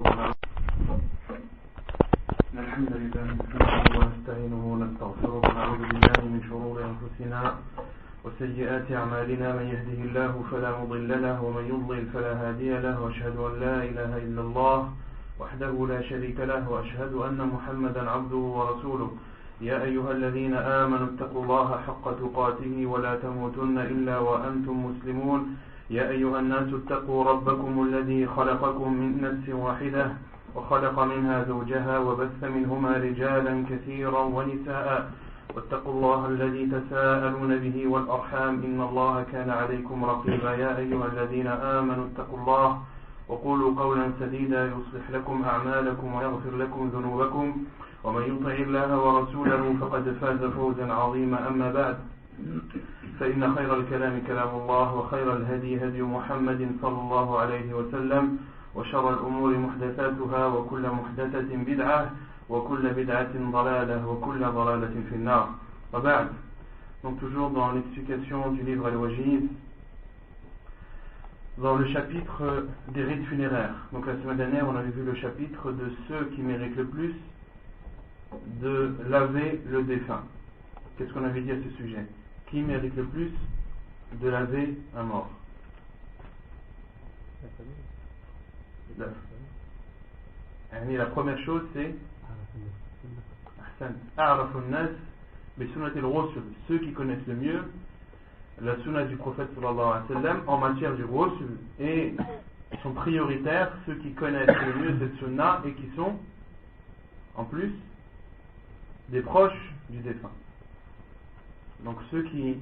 الحمد لله نحمده ونستعينه ونستغفره ونعوذ بالله من شرور أنفسنا وسيئات أعمالنا من يهده الله فلا مضل له ومن يضلل فلا هادي له وأشهد أن لا إله إلا الله وحده لا شريك له وأشهد أن محمدا عبده ورسوله يا أيها الذين آمنوا اتقوا الله حق تقاته ولا تموتن إلا وأنتم مسلمون يا أيها الناس اتقوا ربكم الذي خلقكم من نفس واحدة وخلق منها زوجها وبث منهما رجالا كثيرا ونساء واتقوا الله الذي تساءلون به والأرحام إن الله كان عليكم رقيبا يا أيها الذين آمنوا اتقوا الله وقولوا قولا سديدا يصلح لكم أعمالكم ويغفر لكم ذنوبكم ومن يطع الله ورسوله فقد فاز فوزا عظيما أما بعد فإن خير الكلام كلام الله وخير الهدي هدي محمد صلى الله عليه وسلم وشر الأمور محدثاتها وكل محدثة بدعة وكل بدعة ضلالة وكل ضلالة في النار وبعد. Donc toujours dans l'explication du livre Al-Wajiz, dans le chapitre des rites funéraires. Donc la semaine dernière on avait vu le chapitre de ceux qui méritent le plus de laver le défunt. Qu'est-ce qu'on avait dit à ce sujet? Qui mérite le plus de laver un mort? La première chose c'est ceux qui connaissent le mieux la sunna du prophète sallallahu alayhi wa sallam en matière du ghusl, et sont prioritaires ceux qui connaissent le mieux cette sunna et qui sont en plus des proches du défunt. Donc ceux qui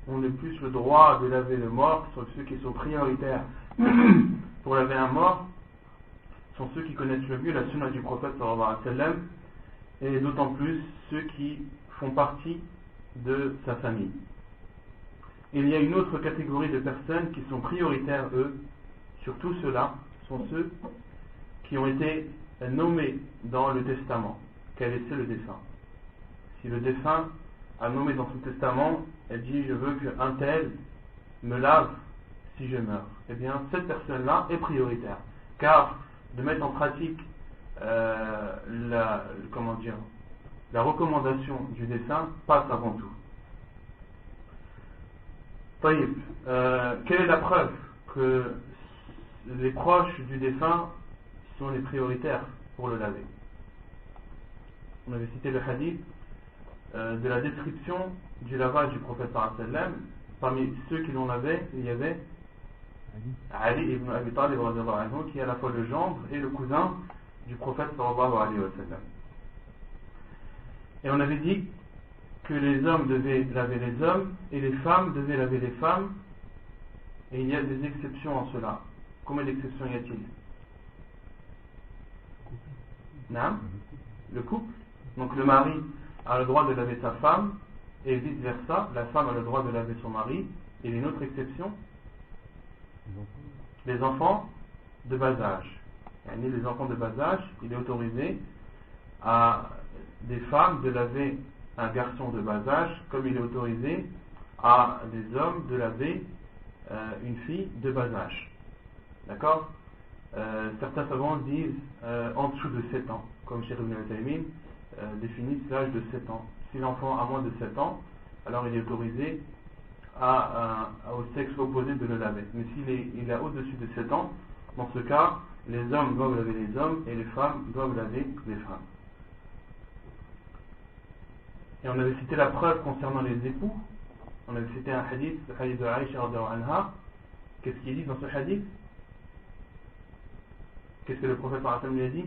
ont le plus le droit de laver le mort sont ceux qui sont prioritaires pour laver un mort, sont ceux qui connaissent le mieux la sunna du prophète sallallahu alayhi wa sallam, et d'autant plus ceux qui font partie de sa famille. Et il y a une autre catégorie de personnes qui sont prioritaires, eux, surtout ceux-là, sont ceux qui ont été nommés dans le testament qu'a laissé le défunt. Si le défunt a nommé dans son testament, elle dit je veux qu'un tel me lave si je meurs, eh bien cette personne-là est prioritaire, car de mettre en pratique la recommandation du défunt passe avant tout. Quelle est la preuve que les proches du défunt sont les prioritaires pour le laver? On avait cité le hadith de la description du lavage du prophète sallallahu alayhi wa sallam. Parmi ceux qui l'ont lavé, il y avait Ali ibn Abi Talib qui est à la fois le gendre et le cousin du prophète sallallahu alayhi wa sallam. Et on avait dit que les hommes devaient laver les hommes et les femmes devaient laver les femmes, et il y a des exceptions en cela. Combien d'exceptions y a-t-il? Non? Le couple. Donc le mari a le droit de laver sa femme et vice versa, la femme a le droit de laver son mari. Et une autre exception, les enfants de bas âge. Les enfants de bas âge, il est autorisé à des femmes de laver un garçon de bas âge, comme il est autorisé à des hommes de laver une fille de bas âge. D'accord? Certains savants disent en dessous de 7 ans, comme Cheikh Ibn Uthaymin définissent l'âge de 7 ans. Si l'enfant a moins de 7 ans, alors il est autorisé au sexe opposé de le laver. Mais s'il est au-dessus de 7 ans, dans ce cas, les hommes doivent laver les hommes et les femmes doivent laver les femmes. Et on avait cité la preuve concernant les époux. On avait cité un hadith, le hadith de Aïcha radhiyallahu anha. Qu'est-ce qu'il dit dans ce hadith? Qu'est-ce que le prophète sallallahu alayhi wa sallam lui a dit?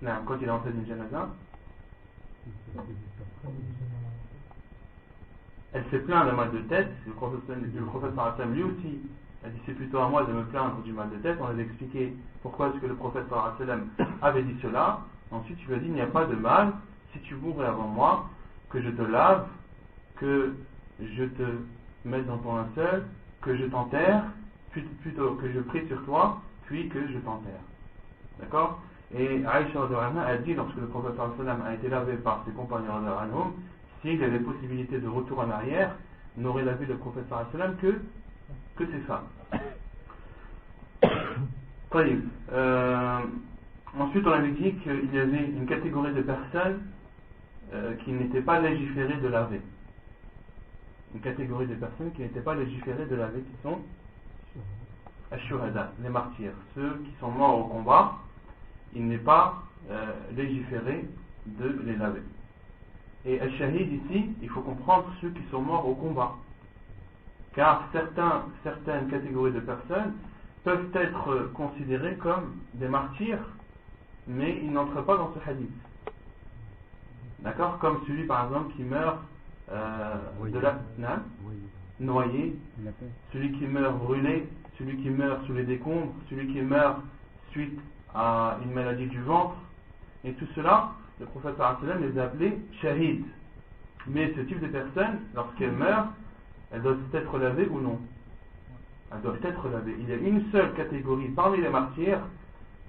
Non, quand il est rentré d'une janaza, elle s'est plaint d'un mal de tête. Le prophète sallallahu alayhi wa sallam lui aussi a dit c'est plutôt à moi de me plaindre du mal de tête. On avait expliqué pourquoi est-ce que le prophète sallallahu alayhi wa sallam avait dit cela. Ensuite, tu lui as dit, il n'y a pas de mal, si tu mourrais avant moi, que je te lave, que je te mette dans ton linceul, que je t'enterre, plutôt que je prie sur toi, puis que je t'enterre. D'accord? Et Aïcha a dit, lorsque le prophète a été lavé par ses compagnons, s'il y avait possibilité de retour en arrière, n'aurait lavé le prophète que ses femmes. طيب. Ensuite, on avait dit qu'il y avait une catégorie de personnes qui n'étaient pas légiférées de laver. Une catégorie de personnes qui n'étaient pas légiférées de laver, qui sont Ash-Shuhada, les martyrs. Ceux qui sont morts au combat, il n'est pas légiféré de les laver. Et Ash-Shahid ici, il faut comprendre ceux qui sont morts au combat. Car certaines catégories de personnes peuvent être considérées comme des martyrs, mais ils n'entrent pas dans ce hadith. D'accord? Comme celui par exemple qui meurt noyé, celui qui meurt brûlé, celui qui meurt sous les décombres, celui qui meurt suite à une maladie du ventre. Et tout cela, le prophète sallallahu alayhi wa sallam les a appelés shahid. Mais ce type de personnes, lorsqu'elles meurent, elles doivent être lavées ou non? Elles doivent être lavées. Il y a une seule catégorie parmi les martyrs,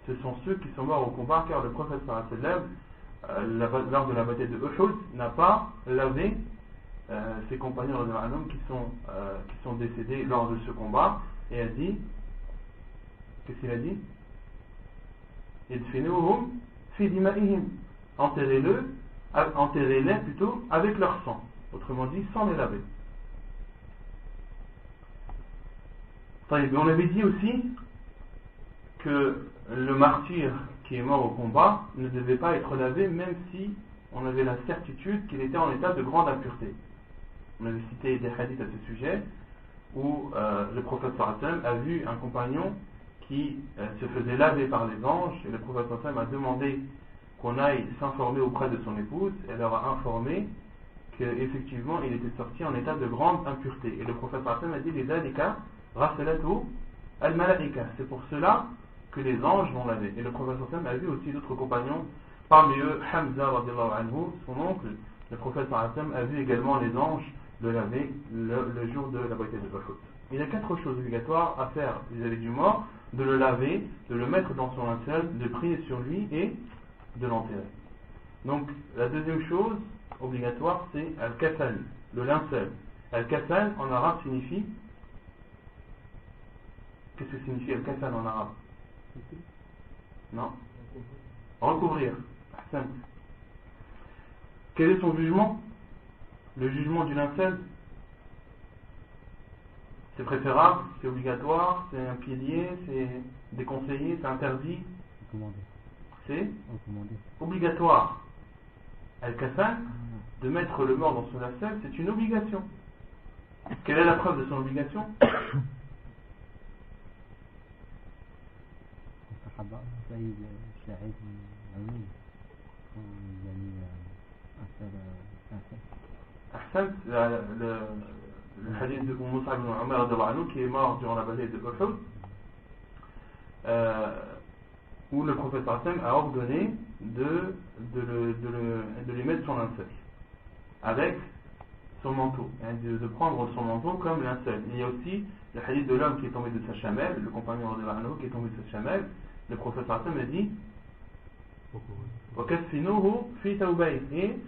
ce sont ceux qui sont morts au combat, car le prophète sallallahu alayhi wa sallam, lors de la bataille de Uhud, n'a pas lavé ses compagnons qui sont décédés lors de ce combat, et a dit, qu'est-ce qu'il a dit? Idfinuhum fi dima'ihim, enterrez-les plutôt avec leur sang, autrement dit sans les laver. On avait dit aussi que le martyr qui est mort au combat ne devait pas être lavé, même si on avait la certitude qu'il était en état de grande impureté. On avait cité des hadiths à ce sujet où le prophète sallallahu alayhi wa sallam a vu un compagnon qui se faisait laver par les anges, et le prophète sallallahu alayhi wa sallam a demandé qu'on aille s'informer auprès de son épouse. Elle leur a informé qu'effectivement il était sorti en état de grande impureté, et le prophète sallallahu alayhi wa sallam a dit: les adika rasalatu al-malaika, c'est pour cela que les anges vont laver. Et le prophète sallallahu alayhi wa sallam a vu aussi d'autres compagnons, parmi eux Hamza radiallahu anhu, son oncle. Le prophète sallallahu alayhi wa sallam a vu également les anges le laver le jour de la bataille de Uhud. Il y a 4 choses obligatoires à faire vis-à-vis du mort: de le laver, de le mettre dans son linceul, de prier sur lui et de l'enterrer. Donc la deuxième chose obligatoire, c'est al-kafan, le linceul. Al-kafan en arabe signifie, qu'est-ce que signifie al-kafan en arabe? Non? Recouvrir. Ahsan. Quel est son jugement? Le jugement du linceul, c'est préférable, c'est obligatoire, c'est un pilier, c'est déconseillé, c'est interdit, c'est obligatoire. Al-Kafan, de mettre le mort dans son linceul, c'est une obligation. Quelle est la preuve de son obligation? Ahsan, le hadith de Mus'ab ibn Umayr qui est mort durant la bataille de Uhud, où le prophète sallam a ordonné de lui mettre son linceul avec son manteau, de prendre son manteau comme linceul. Il y a aussi le hadith de l'homme qui est tombé de sa chamelle, le compagnon qui est tombé de sa chamelle. Le prophète sallam a dit: وَكَفِّنُوهُ فِي ثَوْبَيْهِ, et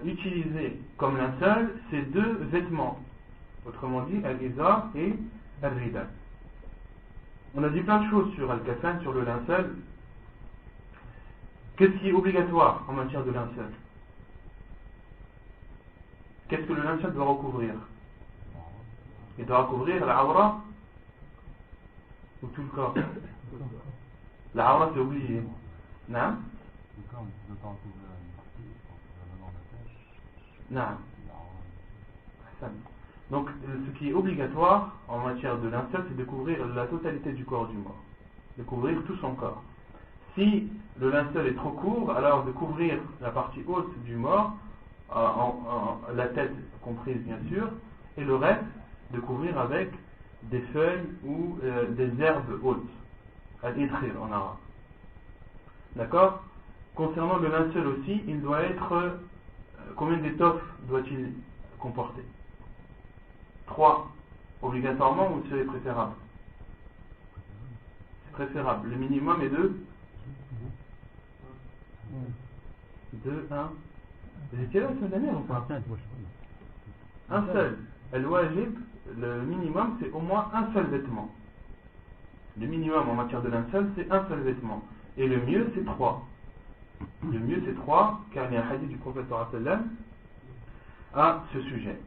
utiliser comme linceul ces 2 vêtements, autrement dit al-izar et al-rida. On a dit plein de choses sur al-kafan, sur le linceul. Qu'est-ce qui est obligatoire en matière de linceul? Qu'est-ce que le linceul doit recouvrir? Il doit recouvrir la awra ou tout le corps? La awra, c'est obligé. Non? Non. Donc ce qui est obligatoire en matière de linceul, c'est de couvrir la totalité du corps du mort, de couvrir tout son corps. Si le linceul est trop court, alors de couvrir la partie haute du mort, la tête comprise bien sûr, et le reste de couvrir avec des feuilles ou des herbes hautes, al-idkhir en arabe. D'accord? Concernant le linceul aussi, il doit être, combien d'étoffes doit-il comporter? 3 obligatoirement, ou c'est préférable? C'est préférable. Le minimum est de 2, 1. Vous étiez là la semaine dernière ou pas? Un seul. Le minimum, c'est au moins un seul vêtement. Le minimum en matière de linceul, c'est un seul vêtement. Et le mieux, c'est 3. Le mieux, c'est 3, car il y a un hadith du prophète sallallahu alayhi wa sallam à ce sujet.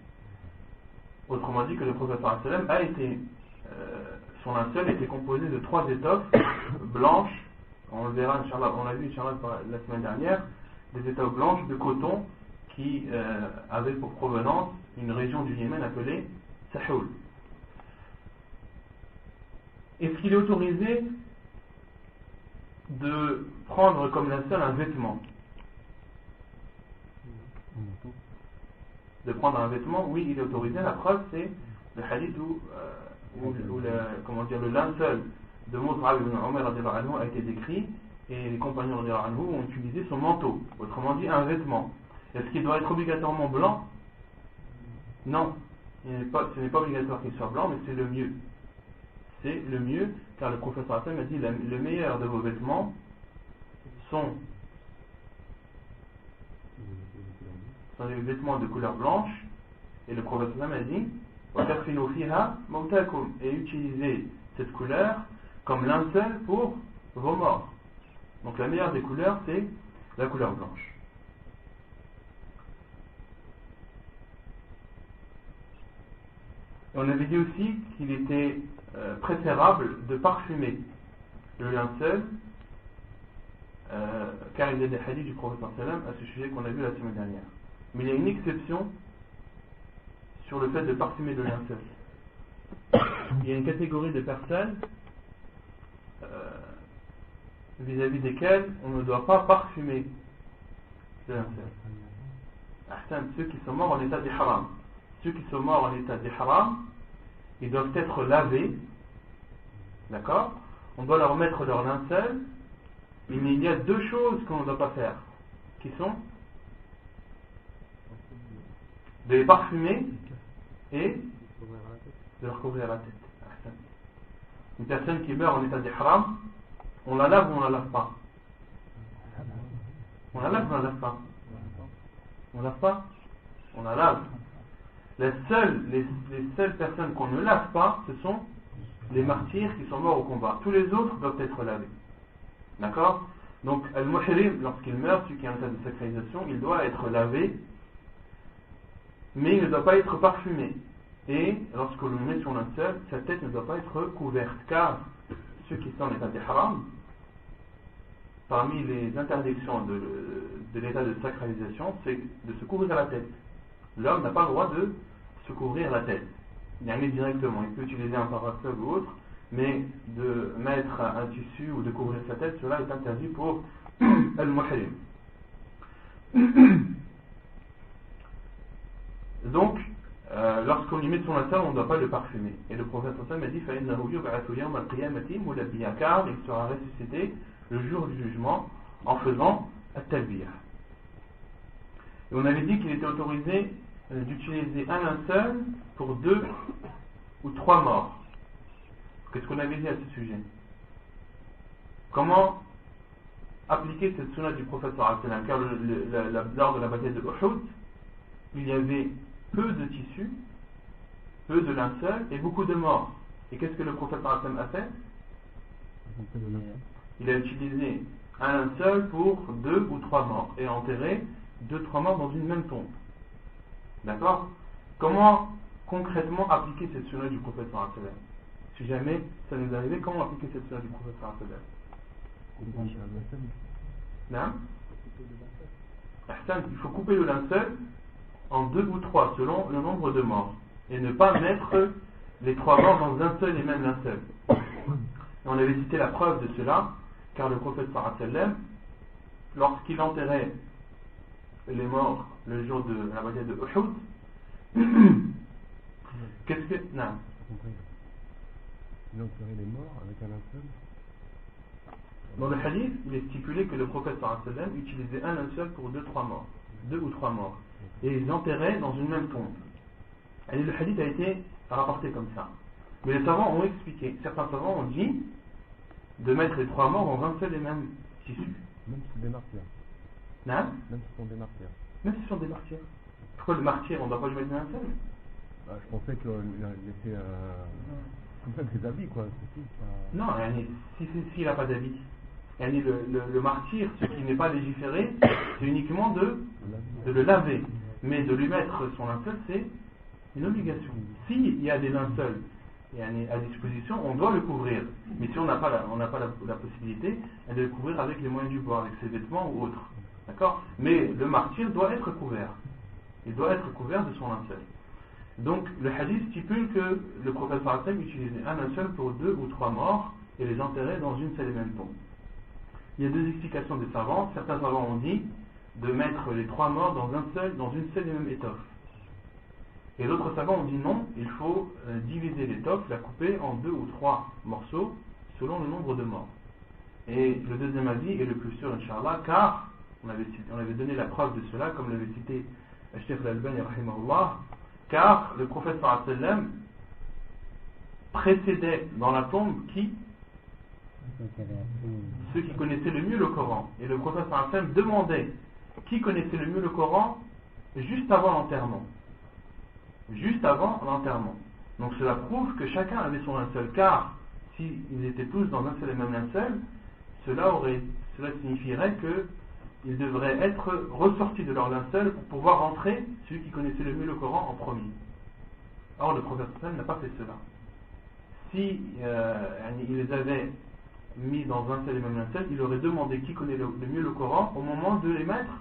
Autrement dit que le prophète sallallahu alayhi wa sallam a été, son linceul était composé de 3 étoffes blanches. On le verra, Inch'Allah, on l'a vu Inch'Allah la semaine dernière, des étoffes blanches de coton qui avaient pour provenance une région du Yémen appelée Sahoul. Est-ce qu'il est autorisé de prendre comme linceul un vêtement? De prendre un vêtement, oui, il est autorisé. La preuve, c'est le hadith où le linceul de Mus'ab ibn Umar a été décrit, et les compagnons ont utilisé son manteau, autrement dit un vêtement. Est-ce qu'il doit être obligatoirement blanc? Non, ce n'est pas obligatoire qu'il soit blanc, mais c'est le mieux. C'est le mieux, car le professeur Hassan a dit le meilleur de vos vêtements sont les vêtements de couleur blanche, et le professeur Hassan a dit et utilisez cette couleur comme linceul pour vos morts. Donc la meilleure des couleurs, c'est la couleur blanche. Et on avait dit aussi qu'il était préférable de parfumer le linceul, car il y a des hadiths du prophète sallam à ce sujet qu'on a vu la semaine dernière. Mais il y a une exception sur le fait de parfumer le linceul. Il y a une catégorie de personnes vis-à-vis desquelles on ne doit pas parfumer le linceul. Ceux qui sont morts en état d'ihram. Ceux qui sont morts en état d'ihram, ils doivent être lavés. D'accord? On doit leur mettre leur linceul. Mais il y a 2 choses qu'on ne doit pas faire. Qui sont de les parfumer et de leur couvrir la tête. Une personne qui meurt en état d'ihram, on la lave ou on la lave pas? On la lave ou on la lave pas? On la lave pas? On la lave. Les seules personnes qu'on ne lave pas, ce sont les martyrs qui sont morts au combat. Tous les autres doivent être lavés. D'accord? Donc, al-muhrim, lorsqu'il meurt, celui qui est en état de sacralisation, il doit être lavé, mais il ne doit pas être parfumé. Et lorsque l'on met sur linceul, sa tête ne doit pas être couverte, car ceux qui sont en état d'ihram, parmi les interdictions de l'état de sacralisation, c'est de se couvrir la tête. L'homme n'a pas le droit de se couvrir la tête. Il y en a directement, il peut utiliser un parasol ou autre, mais de mettre un tissu ou de couvrir sa tête, cela est interdit pour al-muhrim. Donc, lorsqu'on lui met son linceul, on ne doit pas le parfumer. Et le prophète sallallahu alayhi wa sallam a dit car il sera ressuscité le jour du jugement en faisant at-talbiyah. Et on avait dit qu'il était autorisé d'utiliser un linceul pour 2 ou 3 morts. Qu'est-ce qu'on avait dit à ce sujet? Comment appliquer cette sunna du prophète sallallahu alayhi wa sallam? Car lors de la bataille de Uhud, il y avait peu de tissu, peu de linceul et beaucoup de morts. Et qu'est-ce que le prophète sallallahu alayhi wa sallam a fait? Il a utilisé un linceul pour 2 ou 3 morts et enterré 2-3 morts dans une même tombe. D'accord? Comment concrètement appliquer cette sunna du prophète sallallahu alayhi wa sallam? Si jamais ça nous arrivait, comment appliquer cette sunna du prophète sallallahu alayhi wa sallam? Il faut couper le linceul en 2 ou 3 selon le nombre de morts et ne pas mettre les 3 morts dans un seul et même linceul. Et on avait cité la preuve de cela, car le prophète sallallahu alayhi wa sallam, lorsqu'il enterrait les morts le jour de la bataille de Uhud, qu'est-ce que... Non. Il enterrait les morts avec un linceul. Dans le hadith, il est stipulé que le prophète sallallahu alayhi wa sallam utilisait un linceul pour 2-3 morts. 2 ou 3 morts. Et ils enterraient dans une même tombe. Et le hadith a été rapporté comme ça. Mais les savants ont expliqué. Certains savants ont dit de mettre les 3 morts dans un seul et même tissu. Même si c'est des martyrs. Non? Même si ce sont des martyrs. Même si ce sont des martyrs. Pourquoi le martyr, on ne doit pas lui mettre un seul? Je pensais qu'il était... Comme ça, des habits, quoi. C'est ça. Non, s'il n'a pas d'habit. Le martyr, ce qui n'est pas légiféré, c'est uniquement de le laver. Mais de lui mettre son linceul, c'est une obligation. S'il y a des linceuls à disposition, on doit le couvrir. Mais si on n'a pas la possibilité, de le couvrir avec les moyens du bord, avec ses vêtements ou autres. D'accord? Mais le martyr doit être couvert. Il doit être couvert de son linceul. Donc le hadith stipule que le prophète sallallahu alayhi wa sallam utilisait un linceul pour 2 ou 3 morts et les enterrait dans une seule et même tombe. Il y a 2 explications des savants. Certains savants ont dit de mettre les 3 morts dans une seule et même étoffe. Et d'autres savants ont dit non, il faut diviser l'étoffe, la couper en 2 ou 3 morceaux selon le nombre de morts. Et le deuxième avis est le plus sûr, Inch'Allah, car on avait donné la preuve de cela, comme l'avait cité Cheikh Al-Albani rahimahullah, car le prophète sallallahu alayhi wa sallam précédait dans la tombe ceux qui connaissaient le mieux le Coran. Et le prophète sallallahu alayhi wa sallam demandait qui connaissait le mieux le Coran juste avant l'enterrement. Juste avant l'enterrement. Donc cela prouve que chacun avait son linceul, car s'ils étaient tous dans un seul et même linceul, cela signifierait qu'ils devraient être ressortis de leur linceul pour pouvoir rentrer celui qui connaissait le mieux le Coran en premier. Or le prophète sallallahu alayhi wa sallam n'a pas fait cela. Si il les avait mis dans un seul et même linceul, il aurait demandé qui connaît le mieux le Coran au moment de les mettre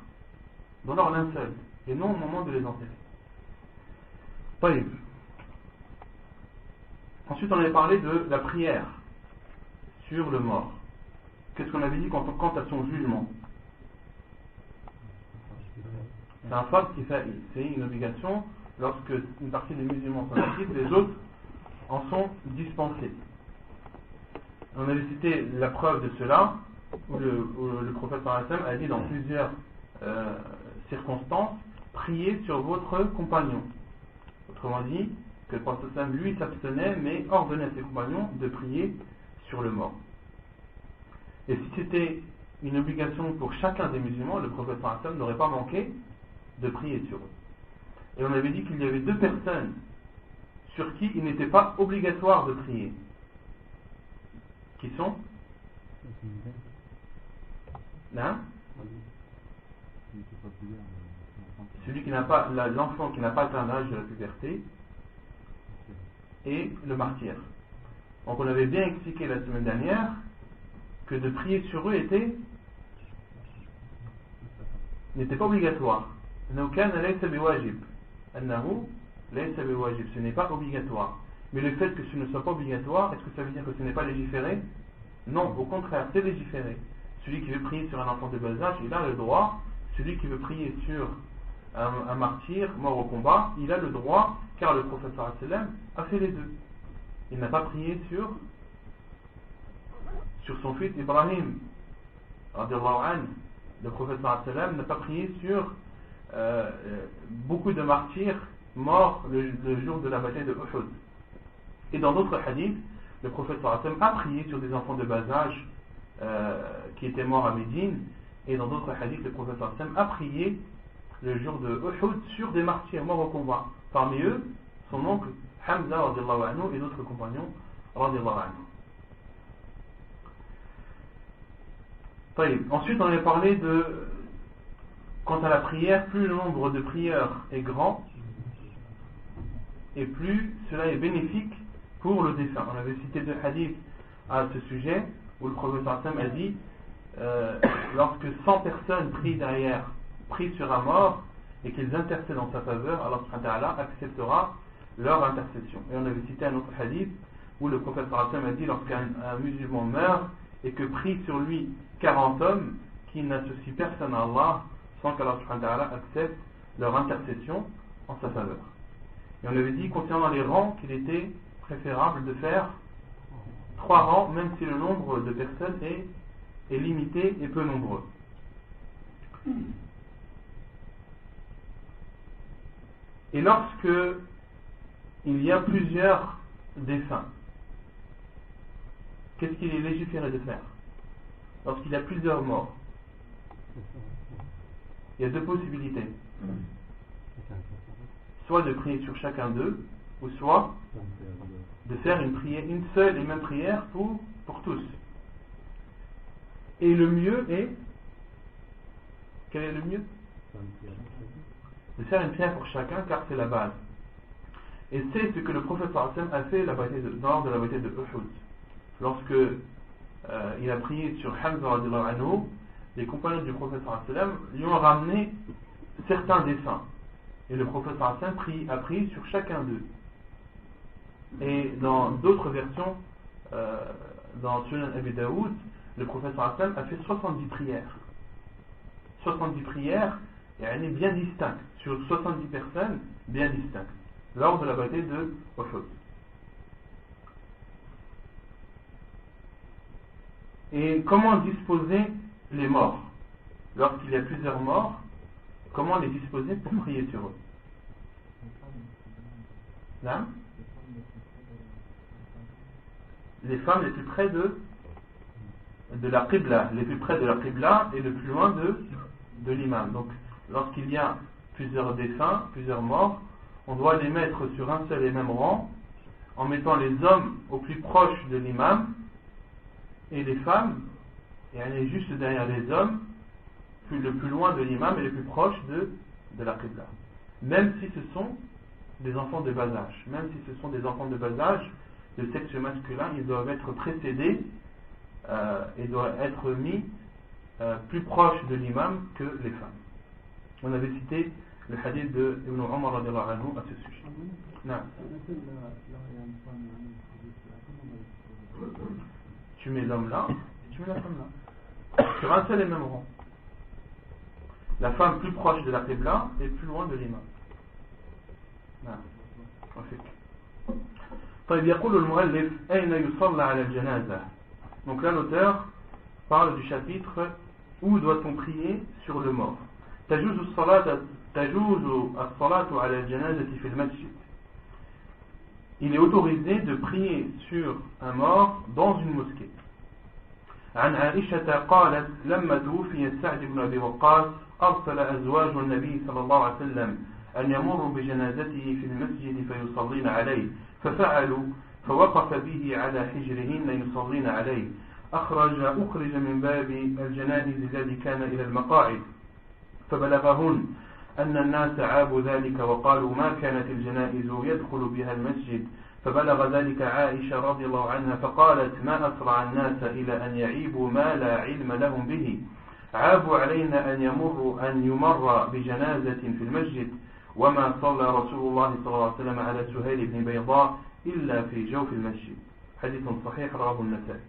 dans leur linceul et non au moment de les enterrer. Ensuite, on avait parlé de la prière sur le mort. Qu'est-ce qu'on avait dit quant à son jugement? C'est un fard qui fait, c'est une obligation. Lorsque une partie des musulmans sont actifs, les autres en sont dispensés. On avait cité la preuve de cela, où le prophète sallallahu alayhi wa sallam a dit dans plusieurs circonstances, priez sur votre compagnon. Autrement dit, que le prophète sallallahu alayhi wa sallam, lui, s'abstenait, mais ordonnait à ses compagnons de prier sur le mort. Et si c'était une obligation pour chacun des musulmans, le prophète sallallahu alayhi wa sallam n'aurait pas manqué de prier sur eux. Et on avait dit qu'il y avait 2 personnes sur qui il n'était pas obligatoire de prier. Qui sont? Hein? Celui qui n'a pas, l'enfant qui n'a pas atteint l'âge de la puberté et le martyr. Donc on avait bien expliqué la semaine dernière que de prier sur eux n'était pas obligatoire. Ce n'est pas obligatoire. Mais le fait que ce ne soit pas obligatoire, est-ce que ça veut dire que ce n'est pas légiféré? Non, au contraire, c'est légiféré. Celui qui veut prier sur un enfant de bas âge, il a le droit. Celui qui veut prier sur un martyr mort au combat, il a le droit, car le prophète sallallahu alayhi wa sallam a fait les deux. Il n'a pas prié sur son fils Ibrahim radiallahu anhu. Le prophète sallallahu alayhi wa sallam n'a pas prié sur beaucoup de martyrs morts le jour de la bataille de Uhud. Et dans d'autres hadiths, le prophète sallallahu alayhi wa sallam a prié sur des enfants de bas âge qui étaient morts à Médine. Et dans d'autres hadiths, le prophète sallallahu alayhi wa sallam a prié le jour de Uhud sur des martyrs morts au combat. Parmi eux, son oncle Hamza radiallahu anhu et d'autres compagnons radiallahu anhu. Ensuite, on avait parlé de, quant à la prière, plus le nombre de prières est grand, et plus cela est bénéfique pour le défunt. On avait cité 2 hadiths à ce sujet, où le prophète sallallahu alayhi wa sallam a dit lorsque 100 personnes prient sur un mort, et qu'ils intercèdent en sa faveur, Allah subhanahu wa ta'ala acceptera leur intercession. Et on avait cité un autre hadith, où le prophète sallallahu alayhi wa sallam a dit lorsqu'un musulman meurt, et que prient sur lui 40 hommes, qui n'associent personne à Allah, sans qu'Allah subhanahu wa ta'ala accepte leur intercession en sa faveur. Et on avait dit concernant les rangs qu'il était préférable de faire 3 rangs, même si le nombre de personnes est limité et peu nombreux. Et lorsque il y a plusieurs défunts, qu'est-ce qu'il est légiféré de faire? Lorsqu'il y a plusieurs morts, il y a 2 possibilités. Soit de prier sur chacun d'eux, ou soit de faire une prière, une seule et même prière pour tous. Et le mieux est, quel est le mieux? De faire une prière pour chacun, car c'est la base. Et c'est ce que le prophète sallallahu alayhi wa sallam a fait lors de la bataille de Uhud. Lorsque il a prié sur Hamza radiallahu anhu, les compagnons du prophète sallallahu alayhi wa sallam lui ont ramené certains dessins. Et le prophète sallallahu alayhi wa sallam a prié sur chacun d'eux. Et dans d'autres versions, dans Sunan Abi Daoud, le prophète sallallahu alayhi wa sallam a fait 70 prières. 70 prières, bien distinctes, sur 70 personnes bien distinctes, lors de la bataille de Uhud. Et comment disposer les morts? Lorsqu'il y a plusieurs morts, comment les disposer pour prier sur eux? Là, les femmes les plus près de la Qibla, les plus près de la Qibla et le plus loin de l'imam. Donc, lorsqu'il y a plusieurs défunts, plusieurs morts, on doit les mettre sur un seul et même rang, en mettant les hommes au plus proche de l'imam et les femmes, et juste derrière les hommes, le plus loin de l'imam et le plus proche de la Qibla. Même si ce sont des enfants de bas âge, de sexe masculin, ils doivent être précédés et doivent être mis plus proches de l'imam que les femmes. On avait cité le hadith de Ibn Umar radiallahu anhu à ce sujet. Non. Tu mets l'homme là, et tu mets la femme là. Sur un seul et même rang. La femme plus proche de la Qibla et plus loin de l'imam. Non. طيب يقول المؤلف أين يصلى على الجنازة. Donc là l'auteur parle du chapitre où doit-on prier sur le mort. تجوز الصلاة على الجنازة في المسجد. Il est autorisé de prier sur un mort dans une mosquée. عن عائشة قالت لما توفي سعد بن أبي وقاص أرسل أزواج النبي صلى الله عليه وسلم أن يمروا بجنازته في المسجد فيصلين عليه ففعلوا فوقف به على حجرهن يصلين عليه أخرج من باب الجنائز الذي كان إلى المقاعد فبلغهن أن الناس عابوا ذلك وقالوا ما كانت الجنائز يدخل بها المسجد فبلغ ذلك عائشة رضي الله عنها فقالت ما أسرع الناس إلى أن يعيبوا ما لا علم لهم به عابوا علينا أن يمر بجنازة في المسجد وما صلى رسول الله صلى الله عليه وسلم على سهيل بن بيضاء إلا في جوف المسجد. حديث صحيح رواه النسائي.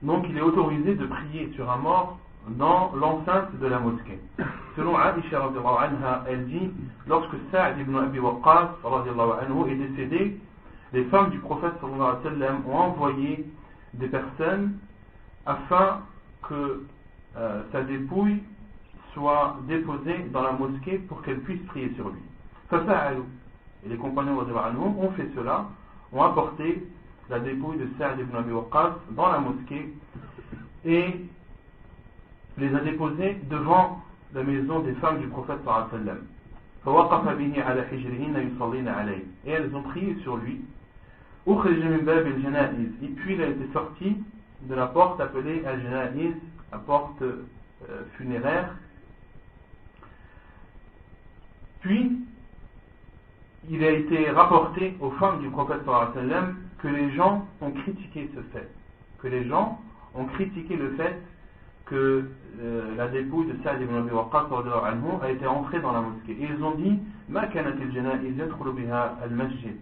Donc il est autorisé de prier sur un mort dans l'enceinte de la mosquée. Selon Aisha radiallahu anha, elle dit, lorsque Sa'd ibn Abi Waqqas radiallahu anhu est décédé, les femmes du prophète sallallahu alayhi wa sallam ont envoyé des personnes afin que sa dépouille soit déposée dans la mosquée pour qu'elle puisse prier sur lui. Fafa'alu. Et les compagnons radiallahu anhu ont fait cela, ont apporté la dépouille de Sa'd ibn Abi Waqqas dans la mosquée et les a déposés devant la maison des femmes du prophète sallallahu alayhi wa sallam. Et elles ont prié sur lui. Et puis il a été sorti de la porte appelée Al-Janaiz, la porte funéraire. Puis il a été rapporté aux femmes du prophète sallallahu alayhi wa sallam que les gens ont critiqué ce fait, que les gens ont critiqué le fait que la dépouille de Sa'd ibn Abi Waqqas a été entrée dans la mosquée. Et ils ont dit Ma kanat al-janaiz yadkhulu biha al-masjid.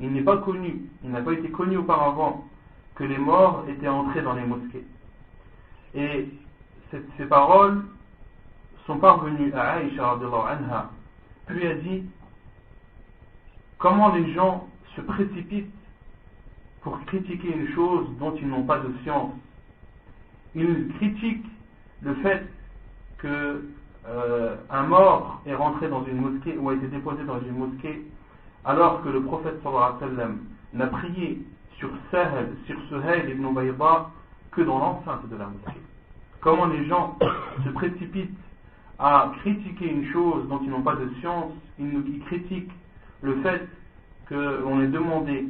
Il n'est pas connu, il n'a pas été connu auparavant que les morts étaient entrés dans les mosquées. Et ces paroles sont parvenues à Aisha radiallahu anha. Puis elle dit comment les gens se précipitent pour critiquer une chose dont ils n'ont pas de science. Ils critiquent le fait que un mort est rentré dans une mosquée ou a été déposé dans une mosquée alors que le prophète sallallahu alayhi wa sallam n'a prié sur Suhayl ibn Bayda que dans l'enceinte de la mosquée. Comment les gens se précipitent à critiquer une chose dont ils n'ont pas de science, ils critiquent le fait que l'on ait demandé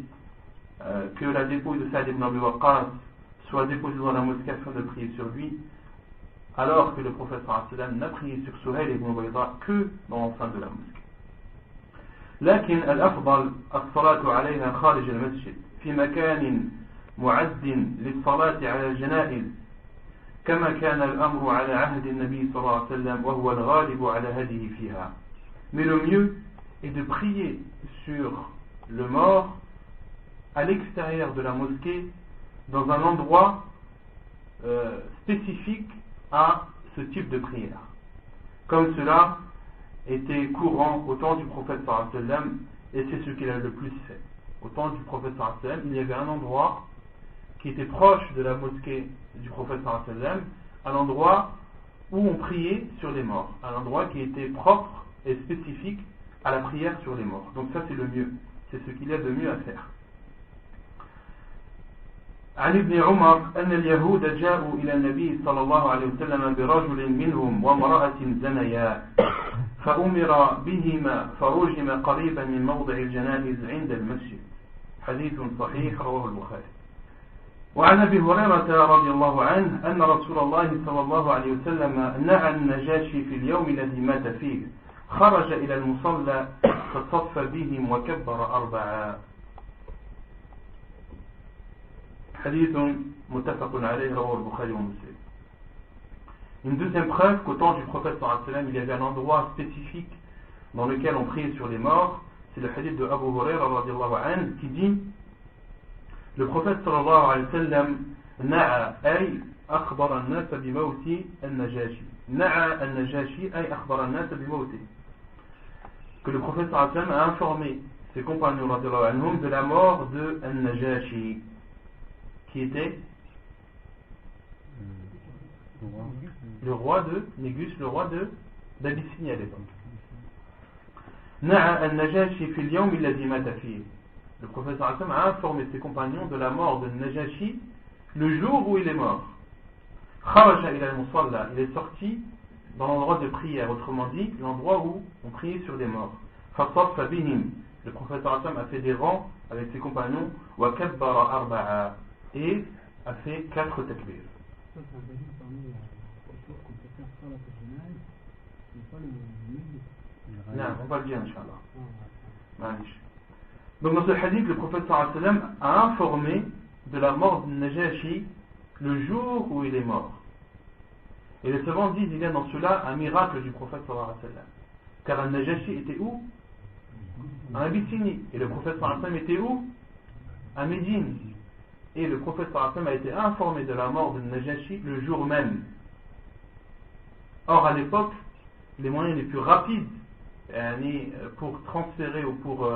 que la dépouille de Sa'd ibn Abi Waqqas soit déposée dans la mosquée afin de prier sur lui, alors que le prophète sallallahu alayhi wa sallam n'a prié sur Suhayl ibn Bayda que dans l'enceinte de la mosquée. لكن الأفضل الصلاة عليها خارج المسجد في مكان معد للصلاة على الجنائز كما كان الأمر على عهد النبي صلى الله عليه وسلم وهو الغالب على هديه فيها. Mais le mieux est de prier sur le mort à l'extérieur de la mosquée dans un endroit spécifique à ce type de prière, comme cela était courant au temps du prophète sallallahu alayhi wa sallam, et c'est ce qu'il a le plus fait. Au temps du prophète sallallahu alayhi wa sallam, il y avait un endroit qui était proche de la mosquée du prophète sallallahu alayhi wa sallam, un endroit où on priait sur les morts, un endroit qui était propre et spécifique à la prière sur les morts. Donc ça c'est le mieux, c'est ce qu'il y a de mieux à faire. عن ابن عمر أن اليهود جاءوا إلى النبي صلى الله عليه وسلم برجل منهم وامرأة زنيا فأمر بهما فرجم قريبا من موضع الجنائز عند المسجد. حديث صحيح رواه البخاري. وعن أبي هريرة رضي الله عنه أن رسول الله صلى الله عليه وسلم نعى النجاشي في اليوم الذي مات فيه خرج إلى المصلى فصف بهم وكبر أربعا. حديث متفق عليه رواه البخاري ومسلم. Une deuxième preuve qu'au temps du prophète sallallahu alayhi wa sallam, il y avait un endroit spécifique dans lequel on priait sur les morts, c'est le hadith de Abu Huraira radiyallahu anhu qui dit: le prophète sallallahu alayhi wa sallam na'a ay akhbara an-nas bi mawti an-najashi. Na'a an-najashi ay akhbara an-nas bi mawti. Que le prophète sallallahu alayhi wa sallam a informé ses compagnons radiyallahu anhum de la mort de an-Najashi, qui était le roi de Négus, le roi d'Abyssinie à l'époque. Na'a an-Najashi fi al-yawm alladhi mata fihi. Le prophète sallallahu alayhi wa sallam a informé ses compagnons de la mort de Najashi le jour où il est mort. Kharaja ila al-musalla, il est sorti dans l'endroit de prière, autrement dit l'endroit où on priait sur les morts. Fasaffa bihim, le prophète sallallahu alayhi wa sallam a fait des rangs avec ses compagnons, wa kabbara arba'a, et a fait 4 takbir. Non, on va le dire, Inch'Allah. Donc dans ce hadith, le prophète sallallahu alayhi wa sallam a informé de la mort de Najashi le jour où il est mort. Et les savants disent qu'il y a dans cela un miracle du prophète sallallahu alayhi wa sallam. Car Najashi était où? En Abyssinie. Et le prophète sallallahu alayhi wa sallam était où? À Médine. Et le prophète sallallahu alayhi wa sallam a été informé de la mort de Najashi le jour même. Or à l'époque, les moyens les plus rapides pour transférer ou pour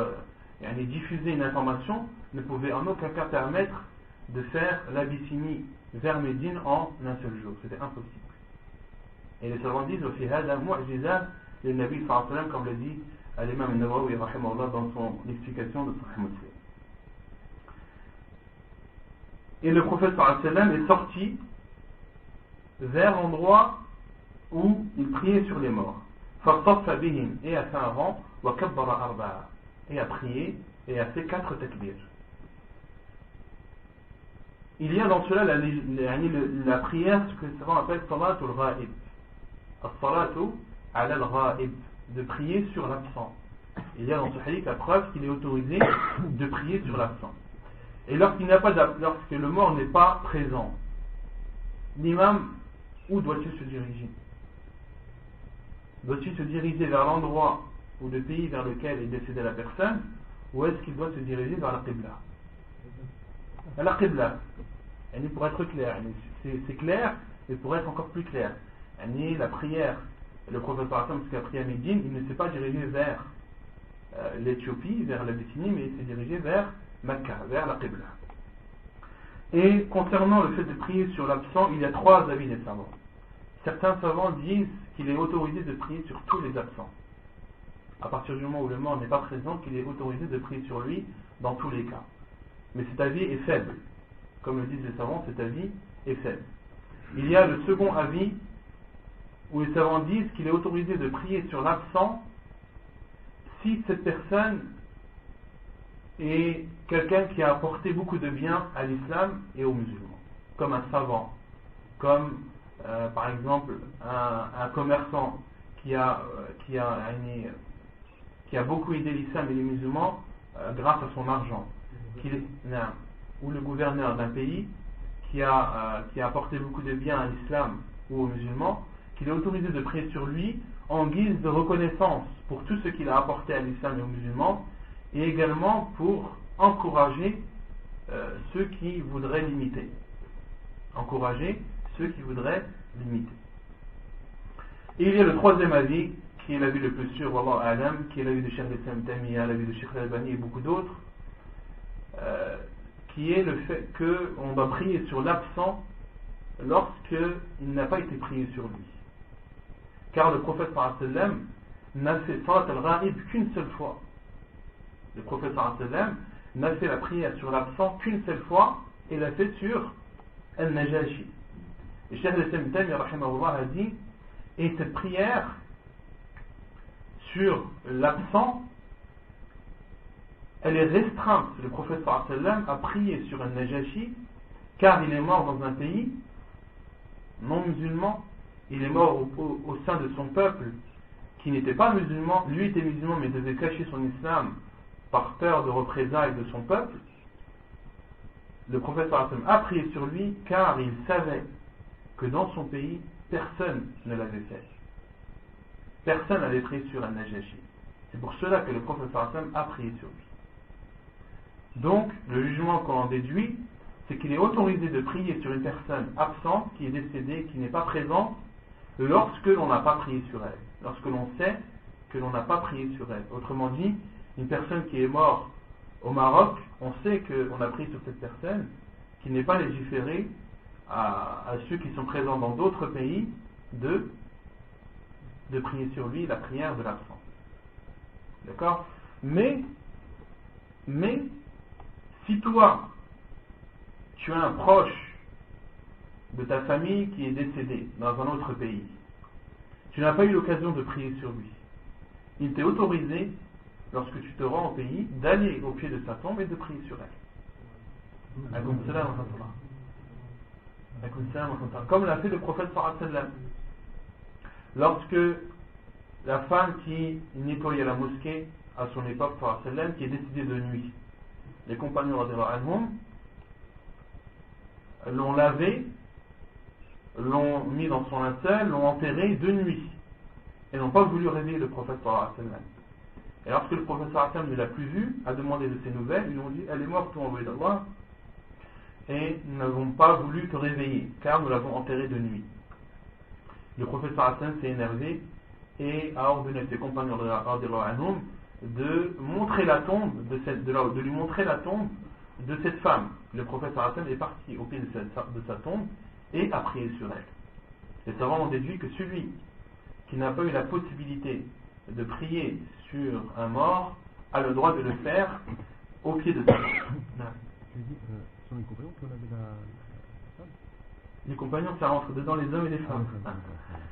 diffuser une information ne pouvaient en aucun cas permettre de faire l'Abyssinie vers Médine en un seul jour. C'était impossible. Et les savants disent aussi hada mu'jiza le Nabi sallallahu alayhi wa sallam, comme le dit l'imam an-Nawawi rahimahullah dans son explication de Sahih Muslim. Et le prophète sallallahu alayhi wa sallam est sorti vers l'endroit où il priait sur les morts. Fasaffa bihim, et a fait un rang, wa kabbara arba'a, et a prié et a fait 4 takbir. Il y a dans cela la prière, ce que les savants appellent salatul ghaib. As-salatu ala al-ghaib, de prier sur l'absent. Il y a dans ce hadith la preuve qu'il est autorisé de prier sur l'absent. Et lorsque le mort n'est pas présent, l'imam, où doit-il se diriger? Doit-il se diriger vers l'endroit ou le pays vers lequel est décédée la personne, ou est-ce qu'il doit se diriger vers la Qibla? La Qibla, pour être clair, c'est clair, mais pour être encore plus clair, la prière, le prophète sallallahu alayhi wa sallam, qui a prié à Médine, il ne s'est pas dirigé vers l'Éthiopie, vers l'Abyssinie, mais il s'est dirigé vers Mecca, vers la Qibla. Et concernant le fait de prier sur l'absent, il y a 3 avis des savants. Certains savants disent qu'il est autorisé de prier sur tous les absents. À partir du moment où le mort n'est pas présent, qu'il est autorisé de prier sur lui dans tous les cas. Mais cet avis est faible. Comme le disent les savants, cet avis est faible. Il y a le second avis où les savants disent qu'il est autorisé de prier sur l'absent si cette personne est quelqu'un qui a apporté beaucoup de bien à l'islam et aux musulmans, comme un savant, comme par exemple un commerçant qui a beaucoup aidé l'islam et les musulmans grâce à son argent, ou le gouverneur d'un pays qui a apporté beaucoup de bien à l'islam ou aux musulmans, qu'il est autorisé de prier sur lui en guise de reconnaissance pour tout ce qu'il a apporté à l'islam et aux musulmans, et également pour encourager ceux qui voudraient l'imiter. Encourager ceux qui voudraient l'imiter. Et il y a le troisième avis, qui est l'avis le plus sûr, wallahu a'lam, qui est l'avis de Cheikh al-Islam Taymiyyah, l'avis de Cheikh al-Albani et beaucoup d'autres, qui est le fait qu'on doit prier sur l'absent lorsqu'il n'a pas été prié sur lui. Car le prophète sallallahu alayhi wa sallam n'a fait salat al-ghaib qu'une seule fois. Le prophète sallallahu alayhi wa sallam n'a fait la prière sur l'absent qu'une seule fois, et l'a fait sur al-Najashi. Et Cheikh al-Islam Taymiyyah rahimahullah a dit, et cette prière sur l'absent, elle est restreinte. Le prophète sallallahu alayhi wa sallam a prié sur al-Najashi car il est mort dans un pays non musulman. Il est mort au sein de son peuple qui n'était pas musulman. Lui était musulman mais devait cacher son islam par peur de représailles de son peuple. Le prophète sallallahu alayhi wa sallam a prié sur lui car il savait que dans son pays personne ne l'avait fait. Personne n'avait prié sur al-Najashi. C'est pour cela que le prophète sallallahu alayhi wa sallam a prié sur lui. Donc, le jugement qu'on en déduit, c'est qu'il est autorisé de prier sur une personne absente, qui est décédée, qui n'est pas présente, lorsque l'on n'a pas prié sur elle. Lorsque l'on sait que l'on n'a pas prié sur elle. Autrement dit, une personne qui est morte au Maroc, on sait qu'on a prié sur cette personne, qui n'est pas légiféré à ceux qui sont présents dans d'autres pays de prier sur lui la prière de l'absent. D'accord ? Mais si toi, tu as un proche de ta famille qui est décédé dans un autre pays, tu n'as pas eu l'occasion de prier sur lui, il t'est autorisé, lorsque tu te rends au pays, d'aller au pied de sa tombe et de prier sur elle. Comme l'a fait le prophète sallallahu alayhi wa sallam. Lorsque la femme qui nettoyait la mosquée à son époque, sallallahu alayhi wa sallam, qui est décédée de nuit, les compagnons radhiyallahu anhum l'ont lavé, l'ont mis dans son linceul, l'ont enterré de nuit et n'ont pas voulu réveiller le prophète sallallahu alayhi wa sallam. Et lorsque le prophète sallallahu alayhi wa sallam ne l'a plus vue, a demandé de ses nouvelles, ils lui ont dit elle est morte ou envoyée d'Allah, et nous n'avons pas voulu te réveiller car nous l'avons enterrée de nuit. Le prophète sallallahu alayhi wa sallam s'est énervé et a ordonné à ses compagnons radhiyallahu anhum de montrer la tombe de lui montrer la tombe de cette femme. Le prophète sallallahu alayhi wa sallam est parti au pied de sa tombe et a prié sur elle. Les savants ont déduit que celui qui n'a pas eu la possibilité de prier sur un mort a le droit de le faire au pied de sa tombe. Tu dis, sont les compagnons qui ont lavé la femme ? Les compagnons, ça rentre dedans les hommes et les femmes.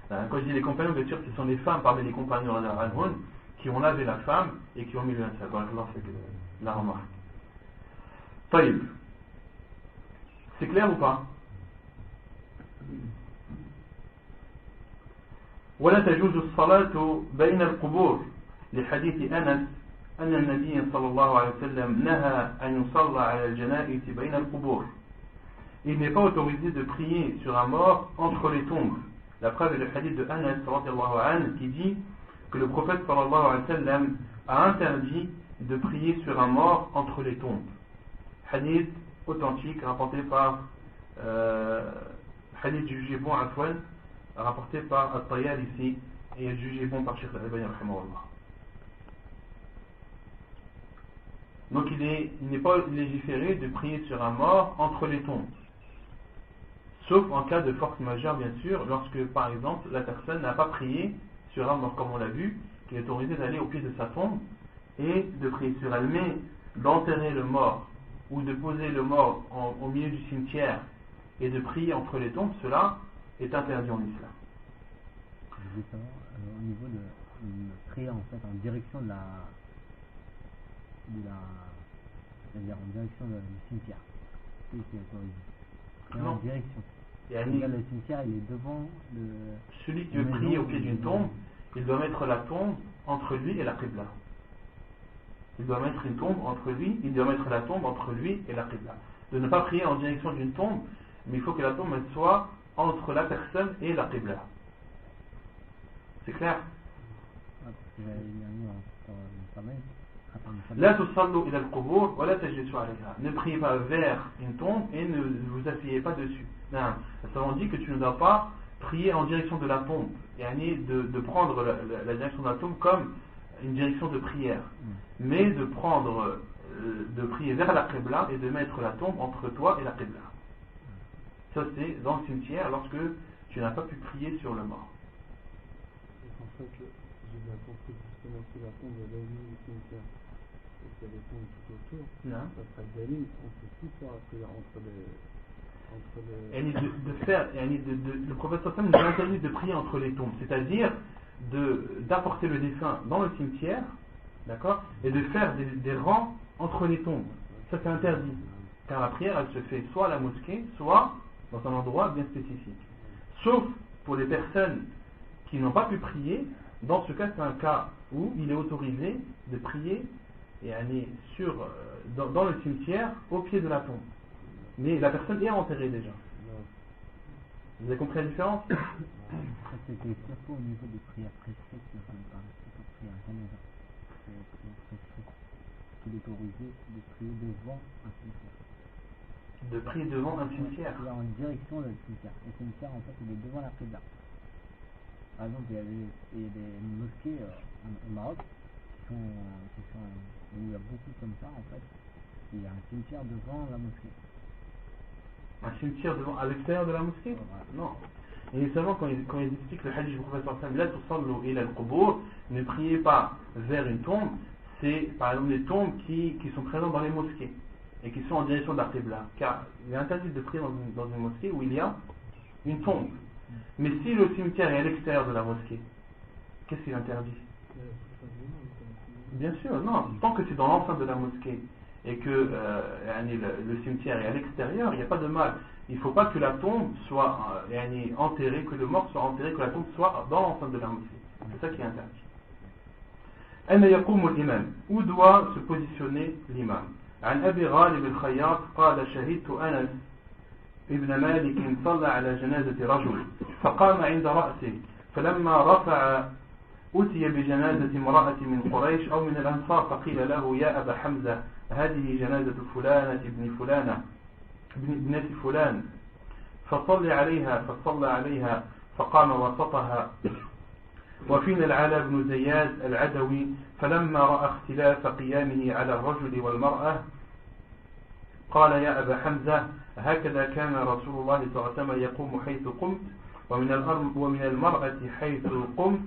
Quand je dis les compagnons, bien sûr, ce sont les femmes parmi les compagnons qui ont lavé la femme et qui ont mis le linceul. C'est la remarque. Taïb. C'est clair ou pas? ولا تجوز الصلاة بين القبور لحديث أنس أن النبي صلى الله عليه وسلم نهى أن يصلى على الجنائز بين القبور. Il n'est pas autorisé de prier sur un mort entre les tombes. La preuve est le hadith de Anas radhiyallahu anhu qui dit que le prophète sallallahu alayhi wa sallam a interdit de prier sur un mort entre les tombes. Hadith authentique rapporté par hadith jugé bon Afwan, rapporté par At-Tayalisi et jugé bon par Cheikh Al-Albani rahimahullah. Donc il n'est pas légiféré de prier sur un mort entre les tombes. Sauf en cas de force majeure, bien sûr, lorsque, par exemple, la personne n'a pas prié sur un mort, comme on l'a vu, qu'il est autorisé d'aller au pied de sa tombe et de prier sur elle. Mais d'enterrer le mort ou de poser le mort au milieu du cimetière et de prier entre les tombes, cela est interdit en islam. Justement, au niveau de prier en fait en direction c'est-à-dire en direction du cimetière. Qu'est-ce qui est autorisé? Prier en direction. Yani, le cimetière, il est devant le. Celui qui veut prier au pied d'une tombe, il doit mettre la tombe entre lui et la qibla. Il doit mettre une tombe entre lui, il doit mettre la tombe entre lui et la qibla. De ne pas prier en direction d'une tombe, mais il faut que la tombe soit entre la personne et la qibla. C'est clair? La tusallu ila al-qubur wa la tajlisu alayha. Ne priez pas vers une tombe et ne vous asseyez pas dessus. Non. Ça veut dire que tu ne dois pas prier en direction de la tombe, yani de prendre la direction de la tombe comme une direction de prière, mais de prier vers la qibla et de mettre la tombe entre toi et la qibla. Ça c'est dans le cimetière lorsque tu n'as pas pu prier sur le mort. En fait, j'ai bien compris justement que la tombe est au milieu du cimetière et qu'il y a des tombes tout autour. Non. Ça serait Daline, on peut tout faire la prière entre les. Le prophète sallam nous a interdit de prier entre les tombes, c'est-à-dire d'apporter le défunt dans le cimetière, d'accord, et de faire des rangs entre les tombes. Ça c'est interdit, car la prière elle se fait soit à la mosquée, soit dans un endroit bien spécifique. Sauf pour les personnes qui n'ont pas pu prier. Dans ce cas, c'est un cas où il est autorisé de prier dans le cimetière au pied de la tombe. Mais la personne est enterrée déjà. Vous avez compris la différence? C'était surtout au niveau des prières prescrites que je me parle, c'est pour prier un janaza. C'est prescrit. Il est autorisé de prier devant un cimetière. De prier devant un cimetière? Il est en direction du cimetière. Le cimetière, en fait, il est devant la qibla. Par exemple, il y a des mosquées au Maroc où il y a beaucoup comme ça, en fait. Il y a un cimetière devant la mosquée. Un cimetière à l'extérieur de la mosquée? Non. Et seulement quand ils expliquent le hadith du prophète la tusallu ila al-qubur, ne priez pas vers une tombe, c'est par exemple les tombes qui sont présentes dans les mosquées et qui sont en direction de la qibla. Car il est interdit de prier dans une mosquée où il y a une tombe. Mais si le cimetière est à l'extérieur de la mosquée, qu'est-ce qu'il interdit? Bien sûr, non. Tant que c'est dans l'enceinte de la mosquée et que le cimetière est à l'extérieur, il n'y a pas de mal. Il ne faut pas que la tombe soit enterrée, que le mort soit enterré, que la tombe soit dans l'enceinte de la mosquée. C'est ça qui est interdit. أين يقوم الإمام? Où doit se positionner l'imam? عن أبي غالب الخياط قال شهدت أنس ابن مالك صلى على جنازة رجل فقام عند رأسه فلما رفع أتي بجنازة امرأة من قريش أو من الأنصار فقيل له يا أبا حمزة هذه جنازة فلانة ابنة فلان فصل عليها فصلى عليها فقام وسطها وفينا العلاء بن زياد العدوي فلما رأى اختلاف قيامه على الرجل والمرأة قال يا أبا حمزة هكذا كان رسول الله صلى الله عليه وسلم يقوم حيث قمت ومن المرأة حيث قمت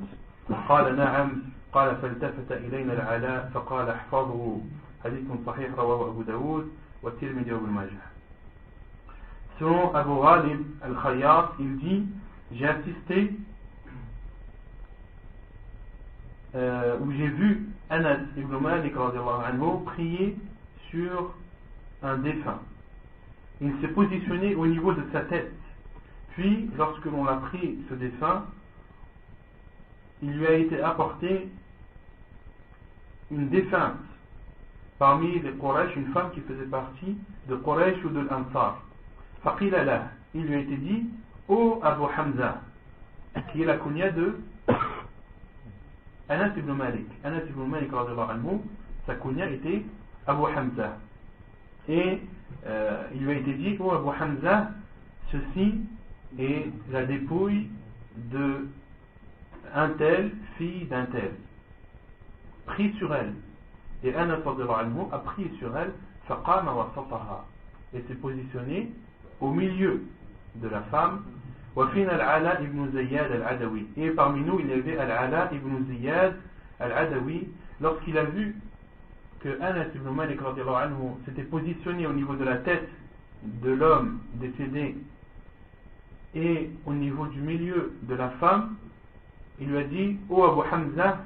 قال نعم قال فالتفت إلينا العلاء فقال احفظه حديث صحيح رواه أبو داود والترمذي وابن ماجه. Selon Abu Ghalib al-Khayyat, il dit j'ai assisté où j'ai vu Anas ibn Malik anhu prier sur un défunt. Il s'est positionné au niveau de sa tête. Puis, lorsque l'on a pris ce défunt, il lui a été apporté une défunte parmi les Quraysh, une femme qui faisait partie de Quraysh ou de l'Ansar. Faqila lah, il lui a été dit, ô Abu Hamza, qui est la kunya de Anas ibn Malik. Anas ibn Malik, sa kunya était Abu Hamza. Et il lui a été dit, ô Abu Hamza, ceci est la dépouille de un tel, fille d'un tel. Pris sur elle. Et Anas a pris sur elle, faqama wa sataha, et s'est positionné au milieu de la femme. وفينا العلاء ibn Ziyad al-Adawi, et parmi nous il y avait Al-Ala ibn Ziyad al-Adawi. Lorsqu'il a vu que Anas ibn Malik s'était positionné au niveau de la tête de l'homme décédé et au niveau du milieu de la femme, il lui a dit: ô Abu Hamza,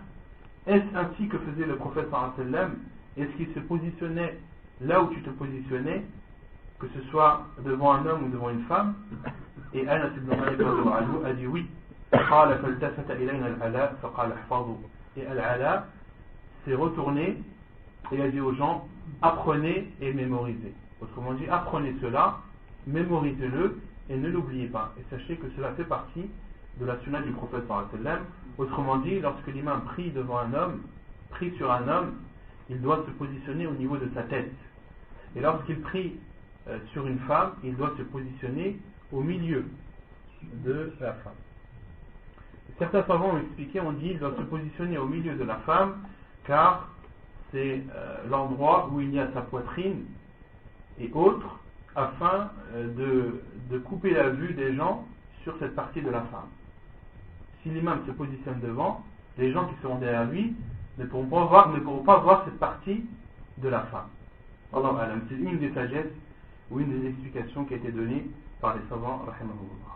est-ce ainsi que faisait le prophète sallallahu alayhi wa sallam? Est-ce qu'il se positionnait là où tu te positionnais, que ce soit devant un homme ou devant une femme? Et Anas ibn Malik a dit oui. Et Al-Ala s'est retourné et a dit aux gens: apprenez et mémorisez. Autrement dit, apprenez cela, mémorisez-le et ne l'oubliez pas. Et sachez que cela fait partie de la sunna du prophète sallallahu alayhi wa sallam. Autrement dit, lorsque l'imam prie devant un homme, prie sur un homme, il doit se positionner au niveau de sa tête. Et lorsqu'il prie sur une femme, il doit se positionner au milieu de la femme. Certains savants ont expliqué, on dit, il doit se positionner au milieu de la femme, car c'est l'endroit où il y a sa poitrine et autres, afin de couper la vue des gens sur cette partie de la femme. Si l'imam se positionne devant, les gens qui seront derrière lui ne pourront pas voir cette partie de la femme. Allahu a'lam. C'est une des sagesses ou une des explications qui a été donnée par les savants, rahimahullah.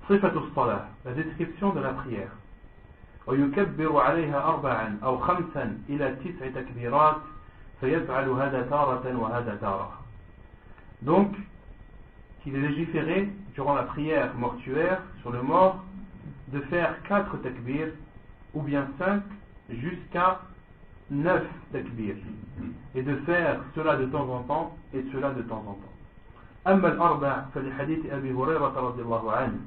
Sifatu as-salah, la description de la prière. ويكبر عليها 4 أو 5 إلى 9 تكبيرات فيفعل هذا تارة وهذا تارة. Donc, qu'il est légiféré durant la prière mortuaire sur le mort de faire 4 takbir ou bien 5 jusqu'à 9 takbir et de faire cela de temps en temps et cela de temps en temps. أما الأربع فلحديث أبي هريرة رضي الله عنه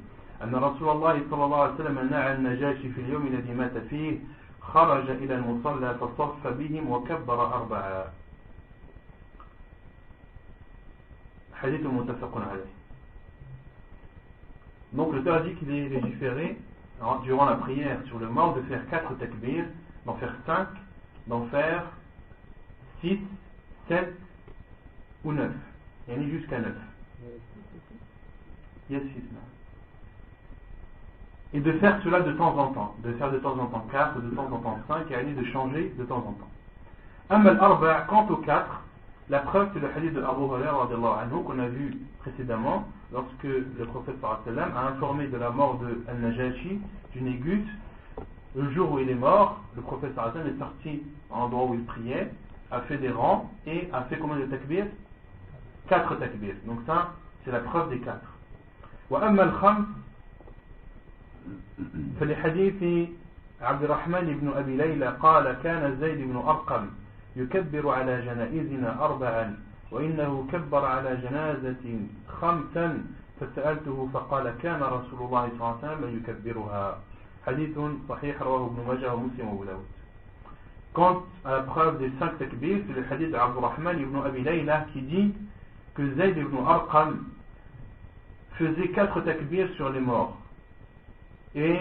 أن رسول الله صلى الله عليه وسلم نعى النجاشي في اليوم الذي مات فيه خرج إلى المصلى فصف بهم وكبر 4. حديث متفق عليه. Donc le Torah dit qu'il est légiféré durant la prière sur le mort de faire 4 takbir, d'en faire 5, d'en faire 6, 7 ou 9. Il y en a jusqu'à 9. Yes, 6, 9. Et de faire cela de temps en temps. De faire de temps en temps 4, de temps en temps 5, et de changer de temps en temps. Amma al-arba', quant aux 4, la preuve c'est le hadith de Abu Hurairah qu'on a vu précédemment, lorsque le prophète sallallahu alayhi wa sallam a informé de la mort de Al-Najashi, du Négus. Le jour où il est mort, le prophète sallallahu alayhi wa sallam est sorti à l'endroit où il priait, a fait des rangs et a fait combien de takbir? 4 takbir. Donc ça, c'est la preuve des 4. وأما الخمس فلحديث عبد الرحمن بن أبي ليلى قال كان زيد بن أرقم يكبر على جنائزنا 4 وإنه كبر على جنازة 5 فسألته فقال كان رسول الله صلى الله عليه وسلم يكبرها. حديث صحيح رواه ابن ماجه ومسلم وابو داود. Quant à la preuve des 5 takbir, c'est le hadith d'Abdurrahman ibn Abi Layla qui dit que Zayd ibn Arqam faisait 4 takbir sur les morts et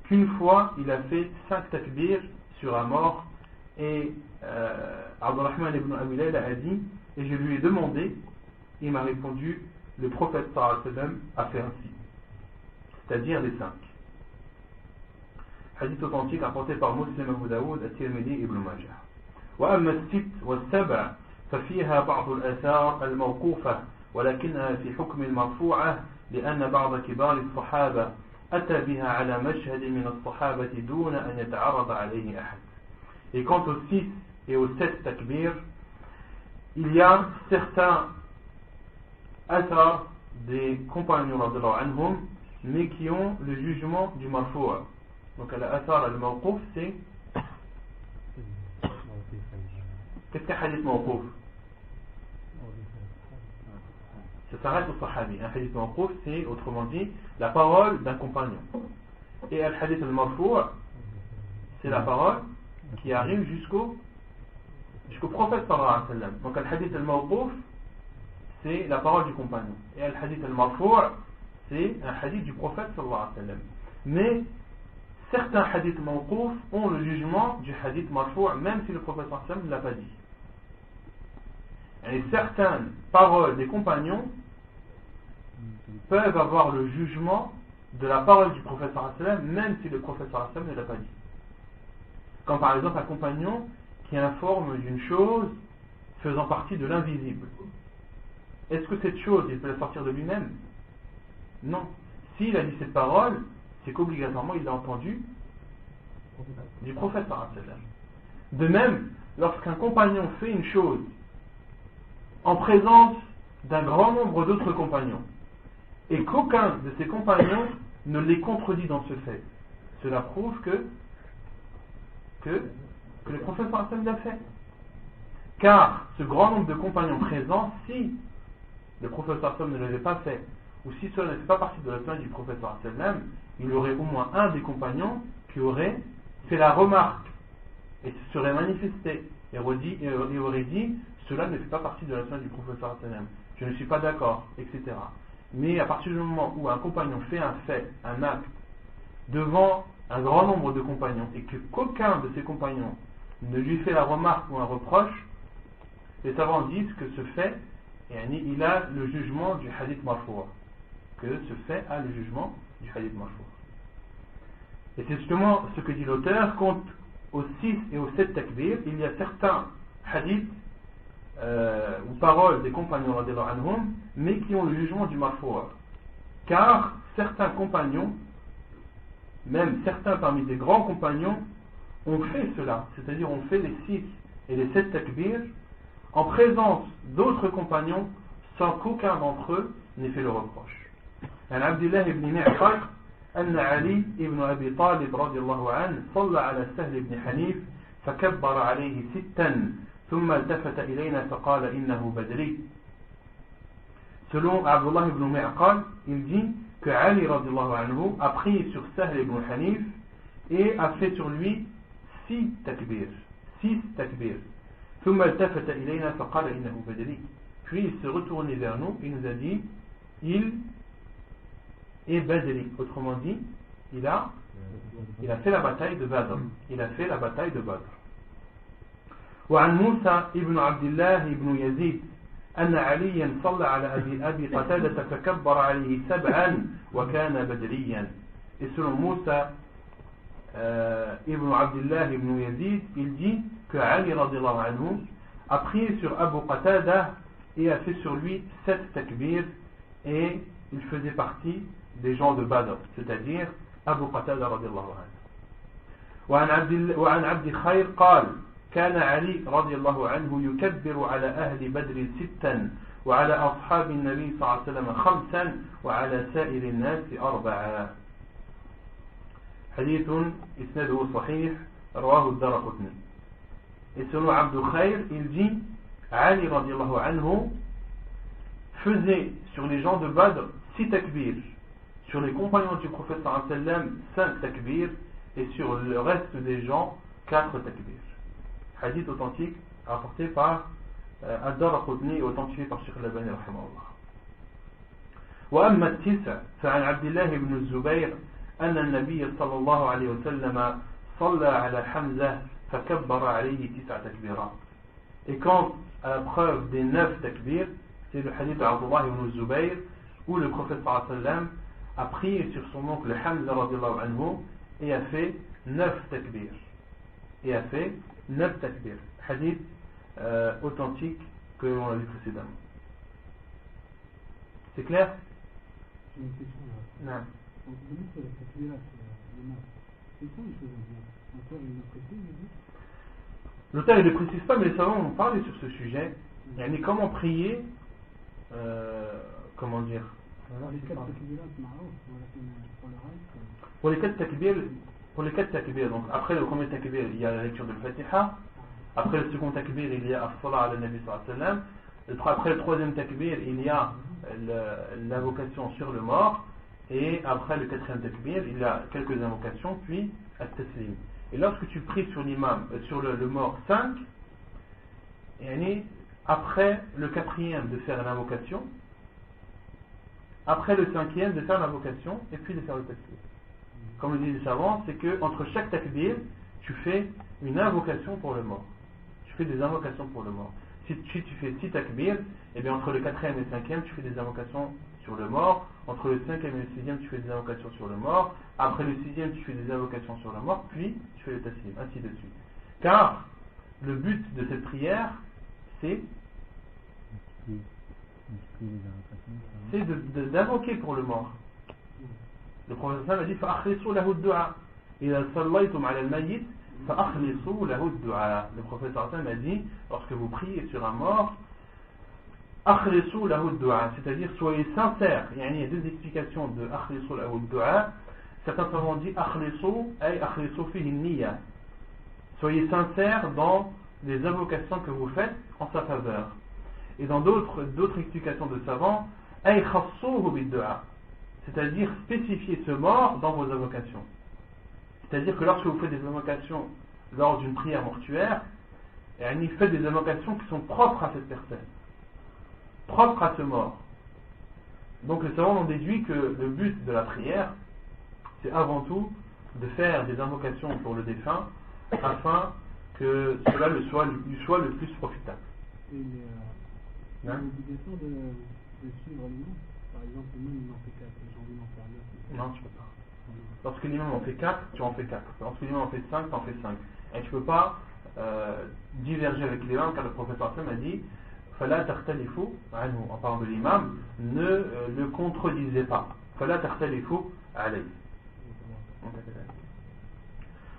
qu'une fois il a fait 5 takbir sur un mort. Et Abdurrahman ibn Abi Layla a dit, et je lui ai demandé, il m'a répondu, le prophète sallallahu alayhi wa sallam a fait ainsi, c'est-à-dire les 5. Hadith authentique rapporté par Muslim, Abu Daoud, At-Tirmidhi et Ibn Majah. وأما الست والسبع ففيها بعض الآثار الموقوفة ولكنها في حكم المرفوعة لأن بعض كبار الصحابة أتى بها على مشهد من الصحابة دون أن يتعرض عليه أحد. Et quant aux 6 et aux 7 takbir, il y a certains athars des compagnons anhum, mais qui ont le jugement du marfou'. Donc l'athar al-mawqouf, c'est qu'est-ce qu'un hadith mawqouf? Ça s'arrête au sahabi. Un hadith mawqouf, c'est autrement dit la parole d'un compagnon. Et un hadith al-marfou', c'est la parole qui arrive jusqu'au prophète sallallahu alayhi wa sallam. Donc le hadith al-mawqouf, c'est la parole du compagnon. Et le hadith al-marfou', c'est un hadith du prophète sallallahu alayhi wa sallam. Mais certains hadiths mawqouf ont le jugement du hadith marfou', même si le prophète sallallahu alayhi wa sallam ne l'a pas dit. Et certaines paroles des compagnons peuvent avoir le jugement de la parole du prophète sallallahu alayhi wa sallam, même si le prophète sallallahu alayhi wa sallam ne l'a pas dit. Comme par exemple un compagnon qui informe d'une chose faisant partie de l'invisible. Est-ce que cette chose, il peut la sortir de lui-même? Non. S'il a dit cette parole, c'est qu'obligatoirement il l'a entendu du prophète sallallahu alayhi wa sallam. De même, lorsqu'un compagnon fait une chose en présence d'un grand nombre d'autres compagnons et qu'aucun de ces compagnons ne les contredit dans ce fait, cela prouve que le prophète sallallahu alayhi wa sallam l'a fait. Car ce grand nombre de compagnons présents, si le prophète sallallahu alayhi wa sallam ne l'avait pas fait, ou si cela ne fait pas partie de la sunna du prophète sallallahu alayhi wa sallam, il y aurait au moins un des compagnons qui aurait fait la remarque et se serait manifesté et aurait dit cela ne fait pas partie de la sunna du prophète sallallahu alayhi wa sallam, je ne suis pas d'accord, etc. Mais à partir du moment où un compagnon fait un fait, un acte devant un grand nombre de compagnons et qu'aucun de ces compagnons ne lui fait la remarque ou un reproche, les savants disent que ce fait, il a le jugement du hadith marfou', que ce fait a le jugement du hadith marfou'. Et c'est justement ce que dit l'auteur. Quant aux 6 et aux 7 takbir, il y a certains hadiths ou paroles des compagnons radhiyallahu anhum, mais qui ont le jugement du marfou', car certains compagnons, même certains parmi des grands compagnons, ont fait cela, c'est-à-dire ont fait les 6 et les 7 takbir en présence d'autres compagnons sans qu'aucun d'entre eux n'ait fait le reproche. عن عبد الله بن معقل أن علي بن أبي طالب رضي الله عنه صلى على سهل بن حنيف فكبر عليه 6 ثم التفت إلينا فقال إنه بدري. Selon Abdullah ibn Mu'aqal, il dit que Ali radhiyallahu anhu a pris sur Sahl ibn Hanif et a fait sur lui 6 takbir. ثم التفت إلينا فقال إنه بدري. Puis il se retournait vers nous et nous a dit il est Badri. Autrement dit, il a fait la bataille de Badr. وعن موسى ابن عبد الله ابن يزيد أن عليا صلى على أبي قتادة فكبر عليه 7 وكان بدريا. Et selon Moussa ibn Abdullah ibn Yazid, il dit que Ali radhiyallahu anhu a prié sur Abu Qatada et a fait sur lui 7 takbir, et il faisait partie des gens de Badr, c'est-à-dire Abu Qatada radhiyallahu anhu. وعن عبد خير قال كان علي رضي الله عنه يكبر على أهل بدر 6 وعلى أصحاب النبي صلى الله عليه وسلم 5 وعلى سائر الناس 4. حديث إسناده صحيح رواه الدارقطني. Et selon Abd Khayr, il dit Ali radiallahu anhu faisait sur les gens de Badr 6 takbir, sur les compagnons du prophète sallallahu alayhi wa sallam 5 takbir, et sur le reste des gens 4 takbir. Hadith authentique rapporté par Ad-Daraqutni et authentifié par Sheikh al-Albani rahimahullah. وأما 9 فعن عبد الله بن الزبير أن النبي صلى الله عليه وسلم صلى على حمزة فكبر عليه 9 تكبيرات. Et quant à la preuve des 9 takbir, c'est le hadith d'Abdullah ibn Zubayr où le prophète sallallahu alayhi wa sallam a prié sur son oncle Hamza radhiyallahu anhu et a fait 9 takbir. Hadith authentique que l'on a vu précédemment. C'est clair? J'ai une question là. Non. Donc, vous dites que la takbira, c'est quoi les choses à dire? L'auteur, il le précise, il dit? L'auteur, il ne le précise pas, mais les savants ont parlé sur ce sujet. Et comment prier, comment dire? Alors, les 4 takbira, c'est marrant, pour le reste. Pour les 4 takbir, donc après le premier takbir, il y a la lecture de Fatiha. Après le second takbir, il y a As-Salat ala Nabi sallallahu alayhi wa sallam. Après le troisième takbir, il y a l'invocation sur le mort. Et après le 4e takbir, il y a quelques invocations, puis At-Taslim. Et lorsque tu pries sur l'imam, sur le mort 5, après le 4e de faire l'invocation, après le 5e de faire l'invocation, et puis de faire le takbir. Comme le disent les savants, c'est que entre chaque takbir, tu fais une invocation pour le mort. Tu fais des invocations pour le mort. Si tu fais 6 takbir, et bien entre le 4e et le 5e, tu fais des invocations sur le mort. Entre le 5e et le 6e, tu fais des invocations sur le mort. Après le 6e, tu fais des invocations sur la mort. Puis, tu fais le taslim, ainsi de suite. Car, le but de cette prière, c'est d'invoquer pour le mort. Le prophète a dit فأخلصوا له الدعاء إذا صليتم على الميت فأخلصوا له الدعاء. Le prophète a dit lorsque vous priez sur un mort أخلصوا له الدعاء, c'est-à-dire soyez sincères. Il y a deux explications de أخلصوا له الدعاء. Certains savants disent أخلصوا أي أخلصوا فيه النية, soyez sincères dans les invocations que vous faites en sa faveur. Et dans d'autres explications de savants, أي خصوه بالدعاء, c'est-à-dire spécifier ce mort dans vos invocations. C'est-à-dire que lorsque vous faites des invocations lors d'une prière mortuaire, faites des invocations qui sont propres à cette personne, propres à ce mort. Donc les savants ont déduit que le but de la prière, c'est avant tout de faire des invocations pour le défunt afin que cela lui soit le plus profitable. Et il y a l'obligation de suivre l'imam. Par exemple, l'imam il en fait 4, j'ai envie d'en faire 9. Non, tu peux pas. Lorsque l'imam en fait 4, tu en fais 4. Lorsque l'imam en fait 5, tu en fais 5. Et tu ne peux pas diverger avec l'imam, car le professeur Hassan a dit فَلَا تَخْتَلِفُوا عَنْهُ, en parlant de l'imam, ne le contredisez pas. فَلَا تَخْتَلِفُوا عَلَيْهِ.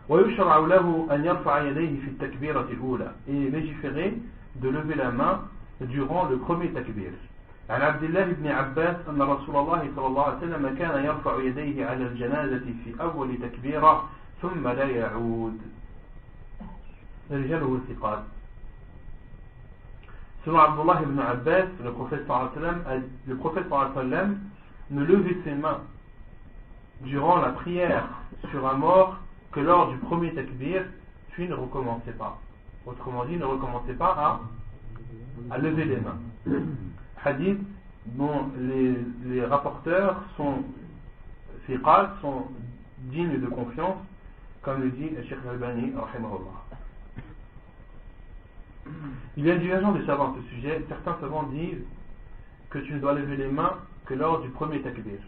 ويشرع له أن يرفع يديه في التكبيرة الأولى, et légiférer de lever la main durant le premier takbir. عن عبد الله بن عباس أن رسول الله صلى الله عليه وسلم كان يرفع يديه على الجنازة في أول تكبيرة ثم لا يعود. رجاله الثقات. Selon Abdullah ibn Abbas, le prophète sallallahu alayhi wa sallam ne levait ses mains durant la prière sur un mort que lors du premier takbir, puis ne recommençait pas. Autrement dit, ne recommençait pas à lever les mains. Hadith dont les rapporteurs sont thiqat, sont dignes de confiance, comme le dit Cheikh Al-Albani rahimahullah. Il y a une divergence des savants à ce sujet. Certains savants disent que tu ne dois lever les mains que lors du premier takbir.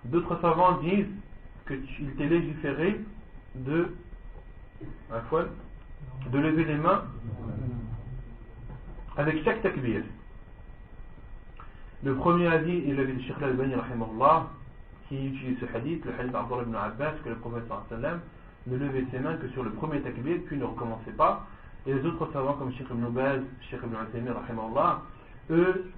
D'autres savants disent qu'il t'est légiféré de lever les mains avec chaque takbir. Le premier avis est le de Cheikh Al-Albani rahimahullah, qui utilise ce hadith, le hadith d'Abdullah ibn Abbas, que le prophète sallallahu alayhi wa sallam ne levait ses mains que sur le premier takbir, puis ne recommençait pas. Et les autres savants comme Cheikh Ibn Baz, Cheikh Ibn Uthaymin rahimahullah, eux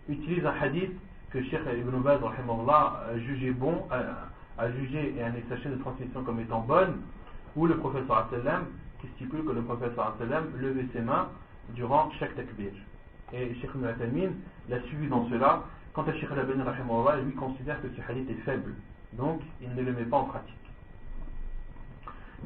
utilisent un hadith que Cheikh Ibn Baz rahimahullah a jugé bon, a jugé et sa chaîne de transmission comme étant bonne, où le prophète sallallahu alayhi wa sallam qui stipule que le prophète sallallahu alayhi wa sallam levait ses mains durant chaque takbir. Et Cheikh Ibn Uthaymin l'a suivi dans cela. Quant à Cheikh Al-Albani rahimahullah, lui considère que ce hadith est faible, donc il ne le met pas en pratique.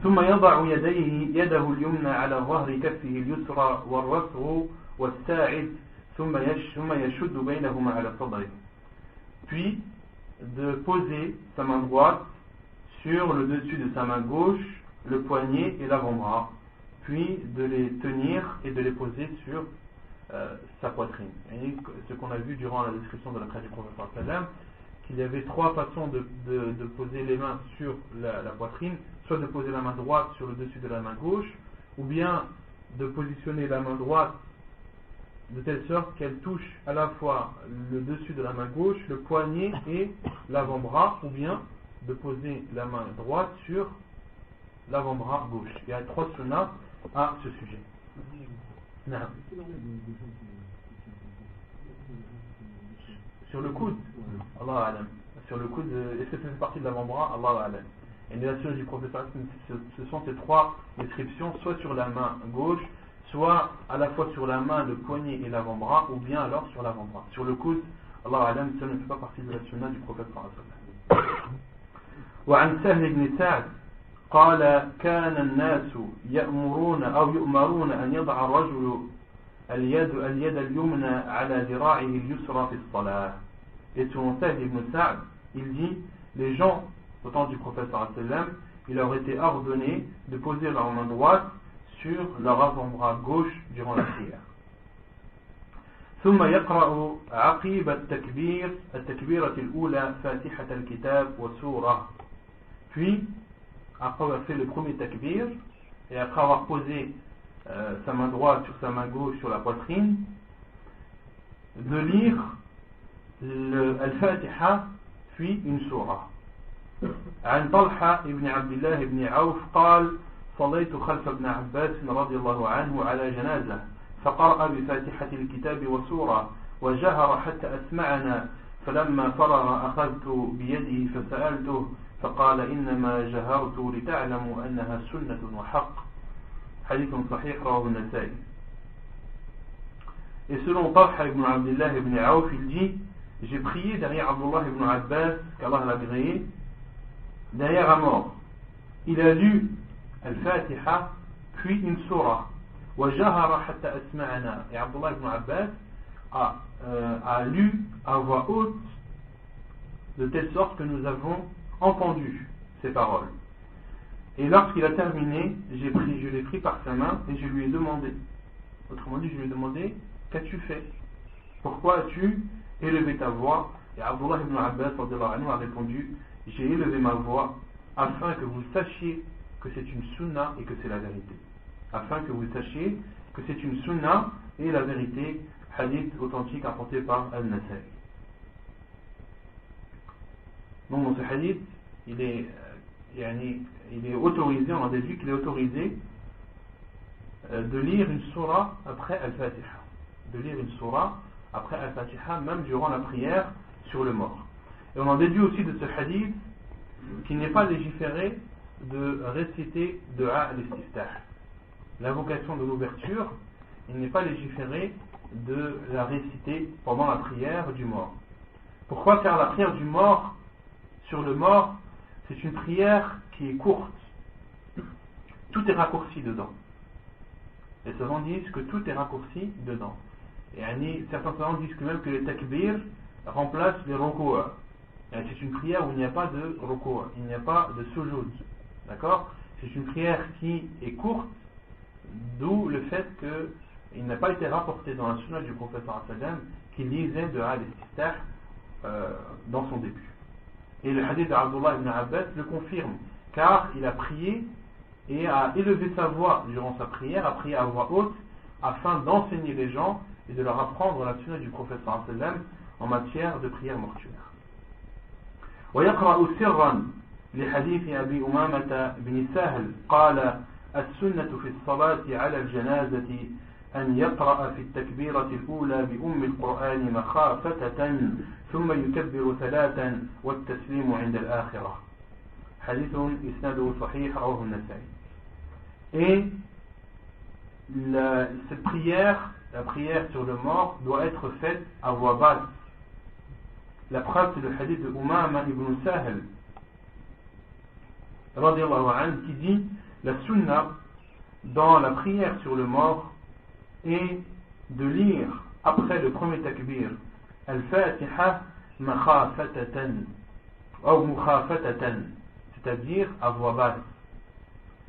ثم يضع يده اليمنى على ظهر كفه اليسرى والرسغ والساعد ثم يشد بينهما على صدره. Puis de poser sa main droite sur le dessus de sa main gauche, le poignet et l'avant-bras, puis de les tenir et de les poser sur sa poitrine. Et ce qu'on a vu durant la description de la prière du prophète, qu'il y avait trois façons de poser les mains sur la poitrine, soit de poser la main droite sur le dessus de la main gauche, ou bien de positionner la main droite de telle sorte qu'elle touche à la fois le dessus de la main gauche, le poignet et l'avant-bras, ou bien de poser la main droite sur l'avant-bras gauche. Il y a trois sunnas à ce sujet. Non. Sur le coude, Allah alam. Sur le coude, est-ce que ça fait partie de l'avant-bras? Allah alam. Et les nations du prophète, ce sont ces trois descriptions, soit sur la main gauche, soit à la fois sur la main, le poignet et l'avant-bras, ou bien alors sur l'avant-bras. Sur le coude, Allah alam, ça ne fait pas partie de la sunna du prophète sallallahu alayhi wa sallam. وعن سهل بن سعد قال كان الناس يأمرون أو يؤمرون أن يضع الرجل اليد اليمنى على ذراعه اليسرى في الصلاة. Et selon Sahl ibn Sa'd, il dit, les gens au temps du prophète sallallahu alayhi wa sallam, il leur était ordonné de poser leur main droite sur leur avant-bras gauche durant la prière. ثم يقرأ عقيب التكبيرة الأولى فاتحة الكتاب وسورة. Puis, après avoir fait le premier takbir, et après avoir posé sa main droite sur sa main gauche sur la poitrine, de lire Al-Fatiha puis une sourate. عن طلحة ابن عبد الله بن عوف قال صليت خلف ابن عباس رضي الله عنه على جنازة فقرأ بفاتحة الكتاب وسورة وجهر حتى أسمعنا فلما فرغ أخذت بيده فسألته فقال إنما جهرت لتعلموا أنها سنة وحق حديث صحيح رواه النسائي. Et selon Talha ibn Abdullah ibn Aouf, il dit j'ai prié derrière Abdullah ibn Abbas, qu'Allah l'a agréé, derrière un mort. Il a lu Al-Fatiha, puis une surah. وَجَهَرَ حَتَّى أَسْمَعَنَا. Et Abdullah ibn Abbas a lu à voix haute, de telle sorte que nous avons entendu ces paroles. Et lorsqu'il a terminé, je l'ai pris par sa main et je lui ai demandé. Autrement dit, je lui ai demandé, qu'as-tu fait? Pourquoi as-tu élevé ta voix? Et Abdullah ibn Abbas a répondu, j'ai élevé ma voix afin que vous sachiez que c'est une sunna et que c'est la vérité. Afin que vous sachiez que c'est une sunna et la vérité. Hadith authentique apporté par Al-Nasai. Donc dans ce hadith, il est autorisé, on a déduit qu'il est autorisé de lire une surah après Al-Fatiha. De lire une surah après Al-Fatiha, même durant la prière sur le mort. Et on en déduit aussi de ce hadith qu'il n'est pas légiféré de réciter Du'a al-Istiftah. L'invocation de l'ouverture, il n'est pas légiféré de la réciter pendant la prière du mort. Pourquoi? Car la prière du mort, sur le mort, c'est une prière qui est courte. Tout est raccourci dedans. Les savants disent que tout est raccourci dedans. Et certains savants disent que même que les takbir remplacent les ruku'. C'est une prière où il n'y a pas de ruku', il n'y a pas de sujoud. D'accord? C'est une prière qui est courte, d'où le fait qu'il n'a pas été rapporté dans la sunna du prophète qu'il lisait de al-Istiftah dans son début. Et le hadith d'Abdullah ibn Abbas le confirme, car il a prié et a élevé sa voix durant sa prière, a prié à voix haute afin d'enseigner les gens et de leur apprendre la sunna du prophète en matière de prière mortuaire. ويقرأ سرا لحديث أبي أمامة بن سهل قال السنة في الصلاة على الجنازة أن يقرأ في التكبيرة الأولى بأم القرآن مخافة ثم يكبر ثلاثا والتسليم عند الآخرة حديث إسناده صحيح رواه النسائي. Et cette prière, la prière sur le mort, doit être faite à voix basse. La preuve, c'est le hadith de Umama ibn Sahel radiyallahu anhu, qui dit la sunna dans la prière sur le mort est de lire après le premier takbir Al-Fatiha makhafatatan ou mukhafatatan, c'est-à-dire à voix basse.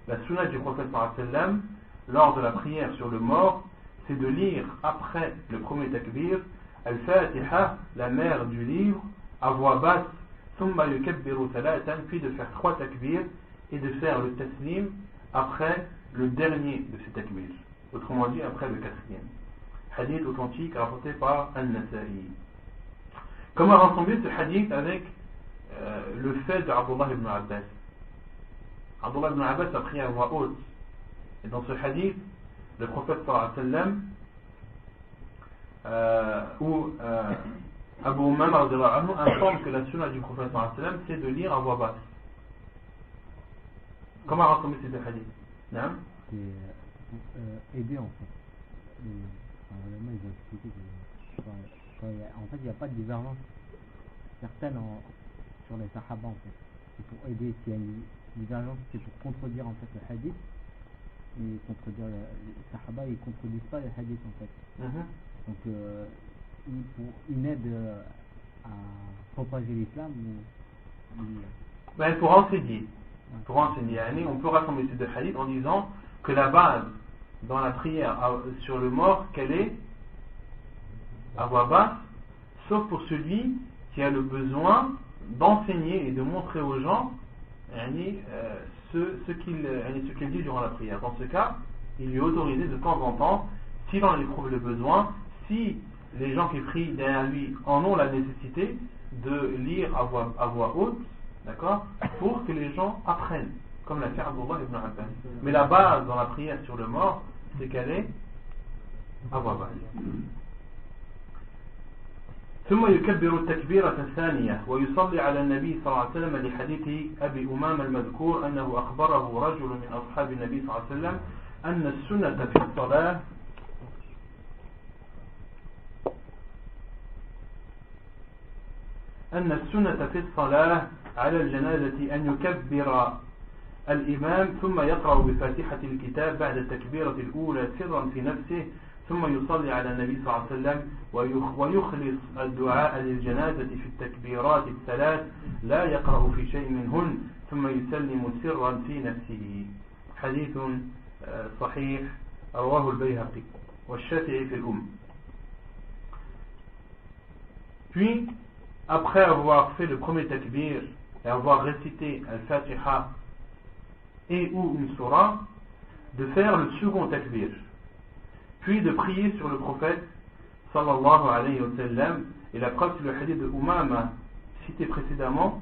La sunna du prophète sallam lors de la prière sur le mort, c'est de lire après le premier takbir Al-Fatiha, la mère du livre, à voix basse, thumma yukabbiru thalathan, puis de faire 3 takbirs et de faire le taslim après le dernier de ces takbirs, autrement dit après le 4e. Hadith authentique rapporté par Al-Nasai. Comment rassembler ce hadith avec le fait d'Abdullah ibn Abbas? Abdullah ibn Abbas a prié à voix haute, et dans ce hadith le prophète sallam où Abu Umama informe que la sunna du prophète sallam c'est de lire à voix basse. Comment rassembler ces deux hadiths? C'est aider en fait. Ils ont expliqué que en fait il n'y a pas de divergence certaine sur les sahaba en fait. C'est pour aider. S'il y a une divergence, c'est pour contredire en fait le hadith. Et contredire les sahaba, ils contredisent pas les hadiths en fait. Donc pour une aide à propager l'islam pour enseigner. Pour enseigner, on peut rassembler ces deux hadiths en disant que la base dans la prière sur le mort, qu'elle est à voix basse, sauf pour celui qui a le besoin d'enseigner et de montrer aux gens ce qu'il dit durant la prière. Dans ce cas, il lui est autorisé de temps en temps, s'il en éprouve le besoin, si les gens qui prient derrière lui en ont la nécessité de lire à voix haute, d'accord, pour que les gens apprennent, comme l'a fait Abdullah ibn Abbas. Mais la base dans la prière sur le mort, c'est qu'elle est à voix basse. ثم يكبر التكبيرة الثانية ويصلي على النبي صلى الله عليه وسلم لحديث أبي أمامة المذكور أنه أخبره رجل من أصحاب النبي صلى الله عليه وسلم أن السنة في الصلاة على الجنازة أن يكبر الإمام ثم يقرأ بفاتحة الكتاب بعد التكبيرة الأولى سرا في نفسه ثم يصلي على النبي صلى الله عليه وسلم ويخلص الدعاء للجنازة في التكبيرات الثلاث لا يقرأ في شيء منهن ثم يسلم سرا في نفسه. حديث صحيح رواه البيهقي والشافعي في الأم. Puis, après avoir fait le premier takbir et avoir récité Al-Fatiha et ou une surah, de faire le second takbir, puis de prier sur le prophète sallallahu alayhi wa sallam. Et la preuve c'est le hadith de Umama cité précédemment,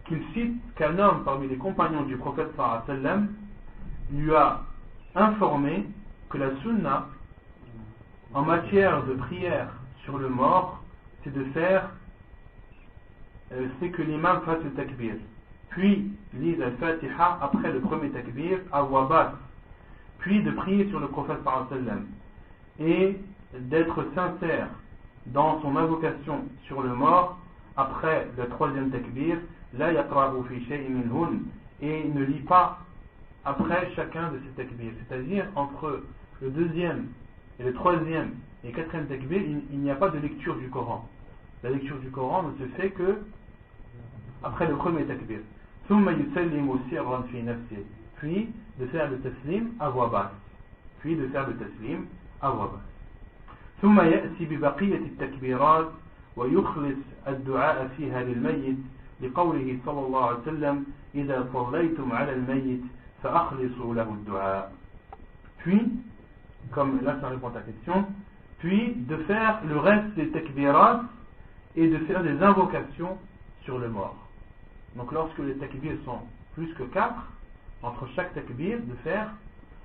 qu'il cite qu'un homme parmi les compagnons du prophète sallallahu alayhi wa sallam lui a informé que la sunna en matière de prière sur le mort, c'est de faire c'est que l'imam fasse le takbir, puis lise al-Fatiha après le premier takbir à voix basse, puis de prier sur le prophète sallallahu alayhi wa sallam et d'être sincère dans son invocation sur le mort après le troisième takbir, la yaqra'u fi shay'in minhun, et ne lit pas après chacun de ces takbirs, c'est-à-dire entre le deuxième et le troisième et quatrième takbir, il n'y a pas de lecture du Coran. La lecture du Coran ne se fait que après le premier takbir. ثم يسلم سرا في نفسه, puis de faire le taslim à voix basse, puis de faire le taslim à voix basse. ثم يأتي ببقية التكبيرات ويخلص الدعاء فيها للميت لقوله صلى الله عليه وسلم إذا صليتم على الميت فأخلصوا له الدعاء. Puis, comme là ça répond à ta question, puis de faire le reste des takbirat et de faire des invocations sur le mort. Donc lorsque les takbirs sont plus que 4, entre chaque takbir, de faire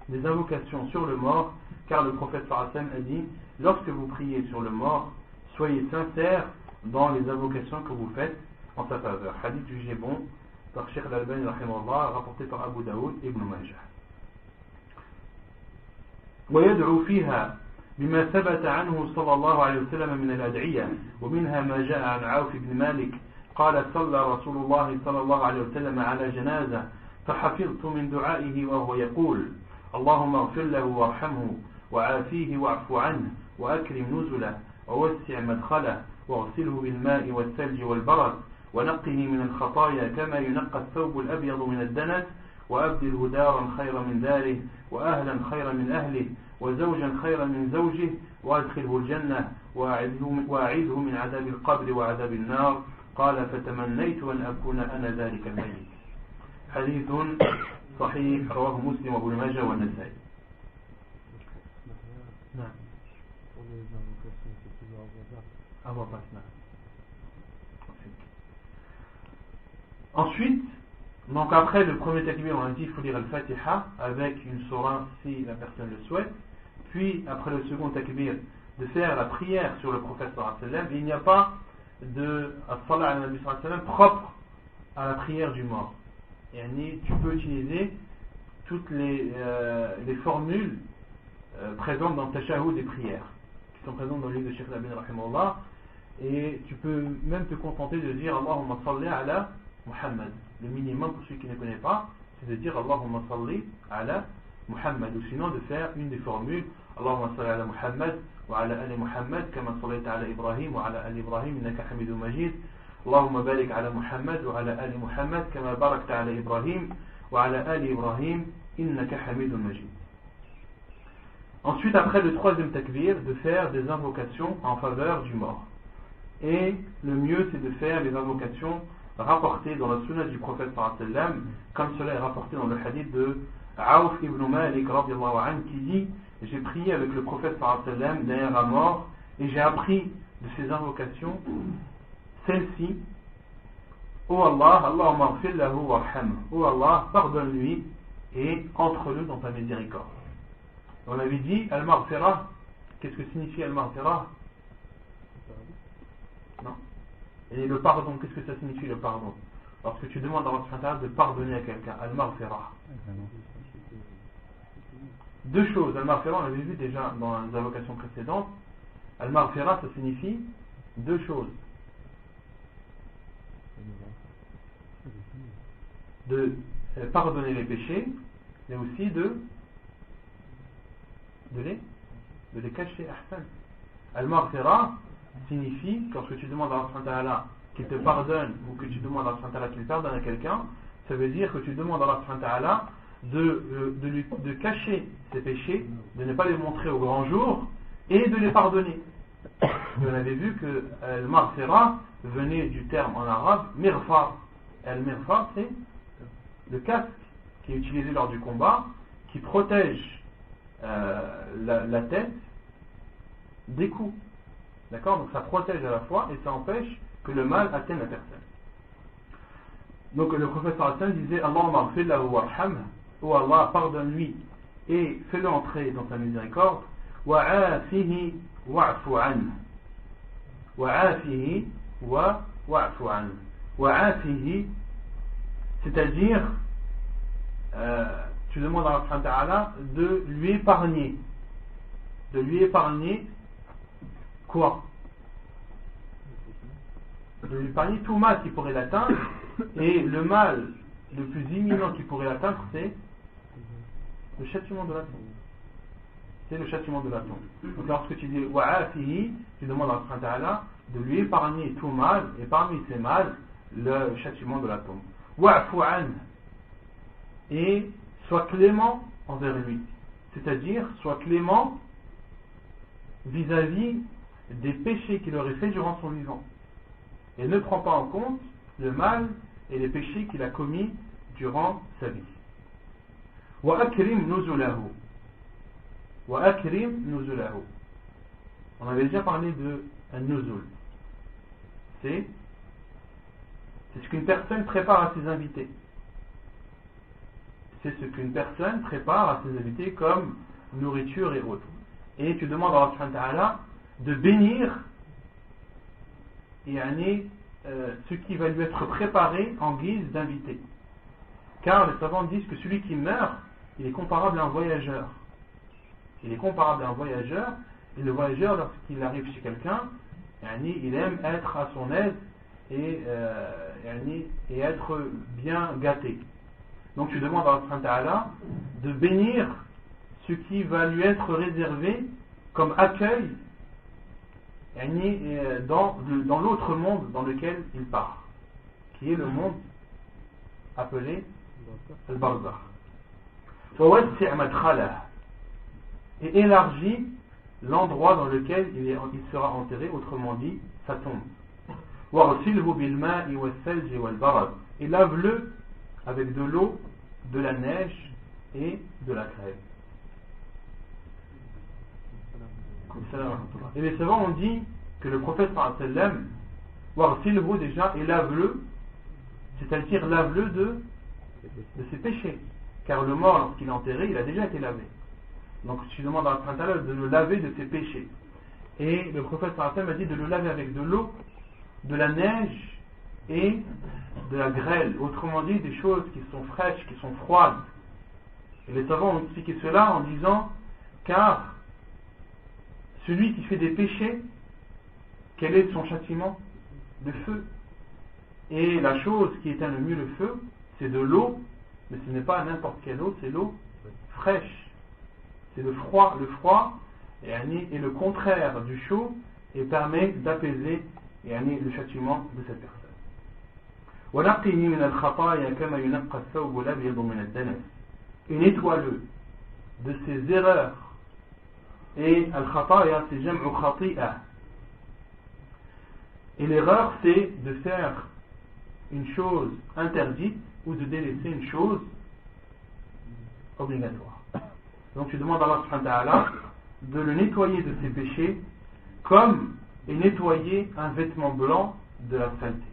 des invocations sur le mort, car le prophète sallallahu alayhi wa sallam a dit, lorsque vous priez sur le mort, soyez sincères dans les invocations que vous faites en sa faveur. Hadith jugé bon par Cheikh Al-Albani rahimahullah, rapporté par Abu Daoud et Ibn Majah. ويدعو فيها بما ثبت عنه صلى الله عليه وسلم من الأدعية ومنها ما جاء عن عوف بن مالك قال صلى رسول الله صلى الله عليه وسلم على جنازة فحفظت من دعائه وهو يقول اللهم اغفر له وارحمه وعافيه واعف عنه وأكرم نزله ووسع مدخله واغسله بالماء والثلج والبرد ونقه من الخطايا كما ينقى الثوب الأبيض من الدنس وأبدله دارا خيرا من داره وأهلا خيرا من أهله وزوجا خيرا من زوجه وأدخله الجنة وأعيذه من عذاب القبر وعذاب النار. قال فتمنيت أن أكون أنا ذلك الميت. حديث صحيح رواه مسلم وابن ماجه والنسائي. نعم. Ensuite, donc après le premier takbir, on a dit qu'il faut lire al-Fatiha avec une surah si la personne le souhaite. Puis après le second takbir, de faire la prière sur le prophète sallallahu alayhi wa sallam. Il n'y a pas de as-salat ala nabi sallallahu alayhi wa sallam propre à la prière du mort. Yani, tu peux utiliser toutes les formules présentes dans le tashahhud des prières, qui sont présentes dans le livre de Cheikh Al-Albani rahimahullah, et tu peux même te contenter de dire Allahumma salli ala Muhammad. Le minimum pour ceux qui ne connaissent pas, c'est de dire Allahumma salli ala Muhammad, ou sinon de faire une des formules Allahumma salli ala Muhammad wa ala ali Muhammad kama sallaita ala Ibrahim wa ala ali Ibrahim innaka hamidun majid. اللهم بارك على محمد وعلى آل محمد كما باركت على إبراهيم وعلى آل إبراهيم إنك حميد مجيد. Ensuite, après le troisième takbir, de faire des invocations en faveur du mort. Et le mieux, c'est de faire les invocations rapportées dans la sunna du prophète sallallahu alayhi wa sallam, comme cela est rapporté dans le hadith de Aouf ibn Malik radiyallahu anhu, qui dit: j'ai prié avec le prophète sallallahu alayhi wa sallam derrière un mort, et j'ai appris de ces invocations celle-ci: ô Allah, Allahumma ighfir lahu warhamhu, ô Allah, pardonne-lui et entre-le dans ta miséricorde. On avait dit al-maghfirah. Qu'est-ce que signifie al-maghfirah? Non. Et le pardon, qu'est-ce que ça signifie le pardon? Lorsque tu demandes à Allah subhanahu wa ta'ala de pardonner à quelqu'un, al-maghfirah. Deux choses. Al-maghfirah, on l'avait vu déjà dans les invocations précédentes. Al-maghfirah, ça signifie deux choses: de pardonner les péchés, mais aussi de les cacher. Ahsan. Al-maghfirah signifie, lorsque tu demandes à Allah subhanahu wa ta'ala qu'il te pardonne, ou que tu demandes à Allah subhanahu wa ta'ala qu'il pardonne à quelqu'un, ça veut dire que tu demandes à Allah subhanahu wa ta'ala de cacher ses péchés, de ne pas les montrer au grand jour et de les pardonner. Et on avait vu que al-maghfirah venait du terme en arabe mirfar. Al-mirfar, c'est le casque qui est utilisé lors du combat, qui protège la tête des coups. D'accord? Donc ça protège à la fois et ça empêche que le mal atteigne la personne. Donc le prophète sallallahu alayhi wa sallam disait: Allahumma ighfir lahu warhamhu, ô Allah, pardonne-lui et fais-le entrer dans ta miséricorde. Wa'afihi wa'fu anhu. Wa'afihi wa'fu anhu. Wa'afihi, c'est-à-dire tu demandes à Allah ta'ala de lui épargner. De lui épargner quoi? De lui épargner tout mal qui pourrait l'atteindre, et le mal le plus imminent qui pourrait l'atteindre, c'est le châtiment de la tombe. C'est le châtiment de la tombe. Donc lorsque tu dis wa'afihi, tu demandes à Allah ta'ala de lui épargner tout mal, et parmi ces mal, le châtiment de la tombe. Wa'fu anhu, et sois clément envers lui, c'est-à-dire sois clément vis-à-vis des péchés qu'il aurait fait durant son vivant, et ne prends pas en compte le mal et les péchés qu'il a commis durant sa vie. Wa akrim nuzulahu. Wa akrim nuzulahu. On avait déjà parlé de un nuzul. C'est ce qu'une personne prépare à ses invités. C'est ce qu'une personne prépare à ses invités comme nourriture et autres. Et tu demandes à Allah subhanahu wa ta'ala de bénir ce qui va lui être préparé en guise d'invité. Car les savants disent que celui qui meurt, il est comparable à un voyageur. Il est comparable à un voyageur, et le voyageur, lorsqu'il arrive chez quelqu'un, il aime être à son aise et être bien gâté. Donc tu demandes à Allah ta'ala de bénir ce qui va lui être réservé comme accueil dans l'autre monde dans lequel il part, qui est le monde appelé al-barzakh. Et élargit l'endroit dans lequel il sera enterré, autrement dit sa tombe. Et lave-le avec de l'eau, de la neige et de la grêle. Et les savants ont dit que le prophète sallallahu alayhi wa sallam, déjà, et lave-le, c'est-à-dire lave-le de ses péchés, car le mort, lorsqu'il est enterré, il a déjà été lavé. Donc tu demandes à Allah de le laver de ses péchés. Et le prophète sallallahu alayhi wa sallam a dit de le laver avec de l'eau, de la neige et de la grêle, autrement dit des choses qui sont fraîches, qui sont froides. Et les savants ont expliqué cela en disant: car celui qui fait des péchés, quel est son châtiment? De feu. Et la chose qui éteint le mieux le feu, c'est de l'eau, mais ce n'est pas n'importe quelle eau, c'est l'eau fraîche. C'est le froid. Le froid est le contraire du chaud et permet d'apaiser le châtiment de cette personne. Et nettoie-le de ses erreurs. Et al-khataya, c'est jam'u khati'a. Et l'erreur, c'est de faire une chose interdite ou de délaisser une chose obligatoire. Donc tu demandes à Allah subhanahu wa ta'ala de le nettoyer de ses péchés comme est nettoyé un vêtement blanc de la saleté.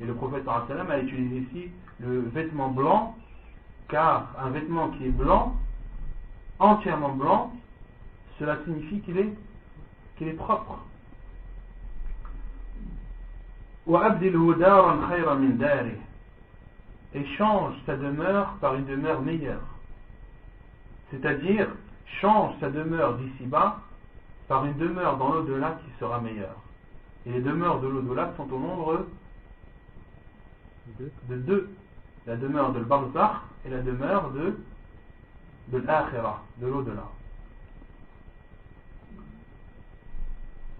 Et le prophète sallallahu alayhi wa sallam a utilisé ici le vêtement blanc, car un vêtement qui est blanc, entièrement blanc, cela signifie qu'il est propre. وَأَبْدِلْهُ دَارًا خَيْرًا مِنْ دَارِهِ, et change sa demeure par une demeure meilleure. C'est-à-dire, change sa demeure d'ici-bas par une demeure dans l'au-delà qui sera meilleure. Et les demeures de l'au-delà sont au nombre de deux. La demeure de l'Barzakh et la demeure de l'Akhirah, de l'au-delà.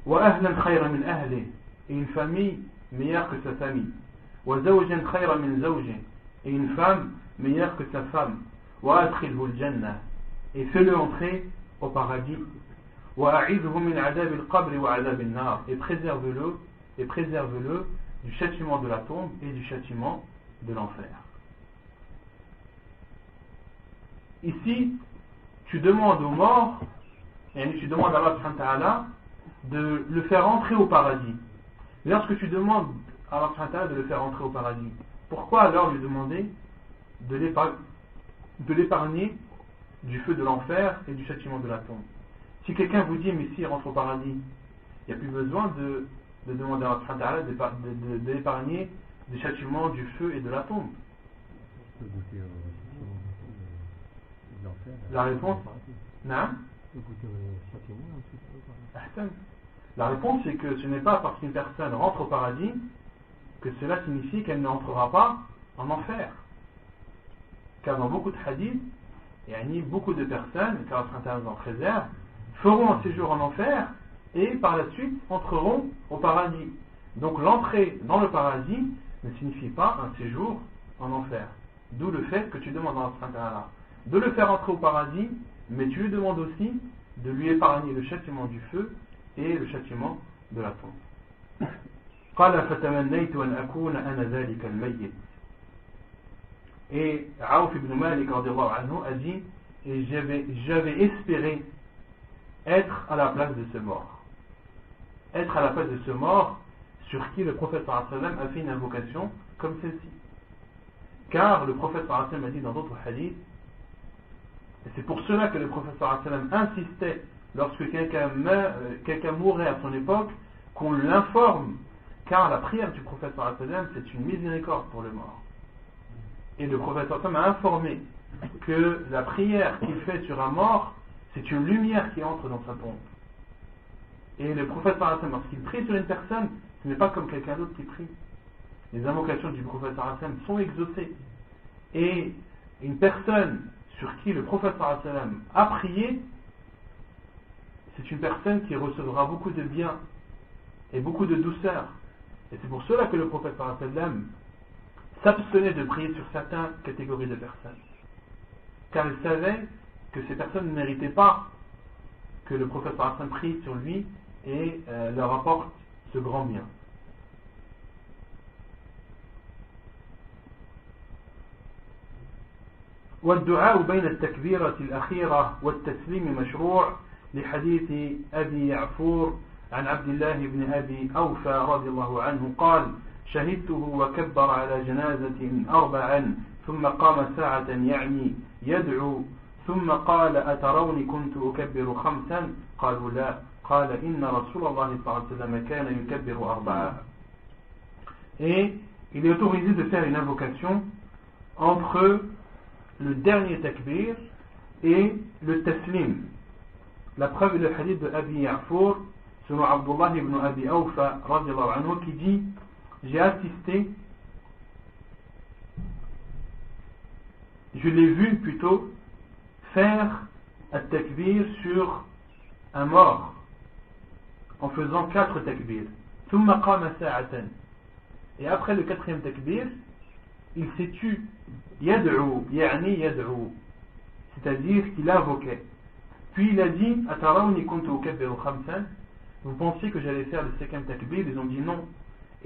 وَأَهْلًا خَيْرًا مِنْ أَهْلِهِ, et une famille meilleure que sa famille. وَزَوْجًا خَيْرًا مِنْ زَوْجِهِ, et une femme meilleure que sa femme. وَأَدْخِلْهُ الْجَنَّةِ, et fais-le entrer au paradis. وَأَعِذْهُ مِنْ عَذَابِ الْقَبْرِ وَعَذَابِ النَّارِ, et préserve-le du châtiment de la tombe et du châtiment de l'enfer. Ici, tu demandes aux morts, et tu demandes à Allah subhanahu wa ta'ala de le faire entrer au paradis. Et lorsque tu demandes à Allah subhanahu wa ta'ala de le faire entrer au paradis, pourquoi alors lui demander de l'épargner du feu de l'enfer et du châtiment de la tombe? Si quelqu'un vous dit mais s'il rentre au paradis, il n'y a plus besoin de demander à Allah subhanahu wa ta'ala de l'épargner du châtiment du feu et de la tombe. La réponse, non. La réponse c'est que ce n'est pas parce qu'une personne rentre au paradis que cela signifie qu'elle n'entrera pas en enfer. Car dans beaucoup de hadiths, beaucoup de personnes, car Allah en préserve, feront un séjour en enfer et par la suite entreront au paradis. Donc l'entrée dans le paradis ne signifie pas un séjour en enfer. D'où le fait que tu demandes à Allah de le faire entrer au paradis, mais tu lui demandes aussi de lui épargner le châtiment du feu et le châtiment de la tombe. قال فتمنيت أن أكون أنا ذلك الميت. Et Aouf ibn Malik radiyallahu anhu a dit, et j'avais espéré être à la place de ce mort. Être à la place de ce mort sur qui le prophète sallallahu alayhi wa sallam a fait une invocation comme celle-ci. Car le prophète sallallahu alayhi wa sallam a dit dans d'autres hadiths, et c'est pour cela que le prophète sallallahu alayhi wa sallam insistait lorsque quelqu'un mourait à son époque, qu'on l'informe, car la prière du prophète sallallahu alayhi wa sallam c'est une miséricorde pour le mort. Et le prophète sallallahu alayhi wa sallam a informé que la prière qu'il fait sur un mort, c'est une lumière qui entre dans sa tombe. Et le prophète sallallahu alayhi wa sallam, lorsqu'il prie sur une personne, ce n'est pas comme quelqu'un d'autre qui prie. Les invocations du prophète sallallahu alayhi wa sallam sont exaucées. Et une personne sur qui le prophète sallallahu alayhi wa sallam a prié, c'est une personne qui recevra beaucoup de bien et beaucoup de douceur. Et c'est pour cela que le prophète sallallahu alayhi wa sallam s'abstenait de prier sur certaines catégories de personnes. Car il savait que ces personnes ne méritaient pas que le prophète sallallahu alayhi wa sallam prie sur lui et leur apporte ce grand bien. والدعاء بين التكبيرة الأخيرة والتسليم مشروع لحديث أبي يعفور عن عبد الله بن أبي أوفى رضي الله عنه قال شهدته وكبر على جنازة 4 ثم قام ساعة يعني يدعو ثم قال أتروني كنت أكبر 5 قالوا لا قال إن رسول الله صلى الله عليه وسلم كان يكبر 4. Et il est autorisé de faire une invocation entre le dernier takbir et le taslim. La preuve est le hadith de Abi Ya'four selon Abdullah ibn Abi Awfa radiyallahu anhu qui dit j'ai assisté, je l'ai vu plutôt faire at-takbir sur un mort en faisant 4 takbir. ثم قام ساعة. Et après le 4e takbir, il s'est tu yad'u, yani yad'u, c'est-à-dire qu'il invoquait. Puis il a dit Atarawni kuntu ukabbiru 5, vous pensiez que j'allais faire le 5e takbir? Ils ont dit non.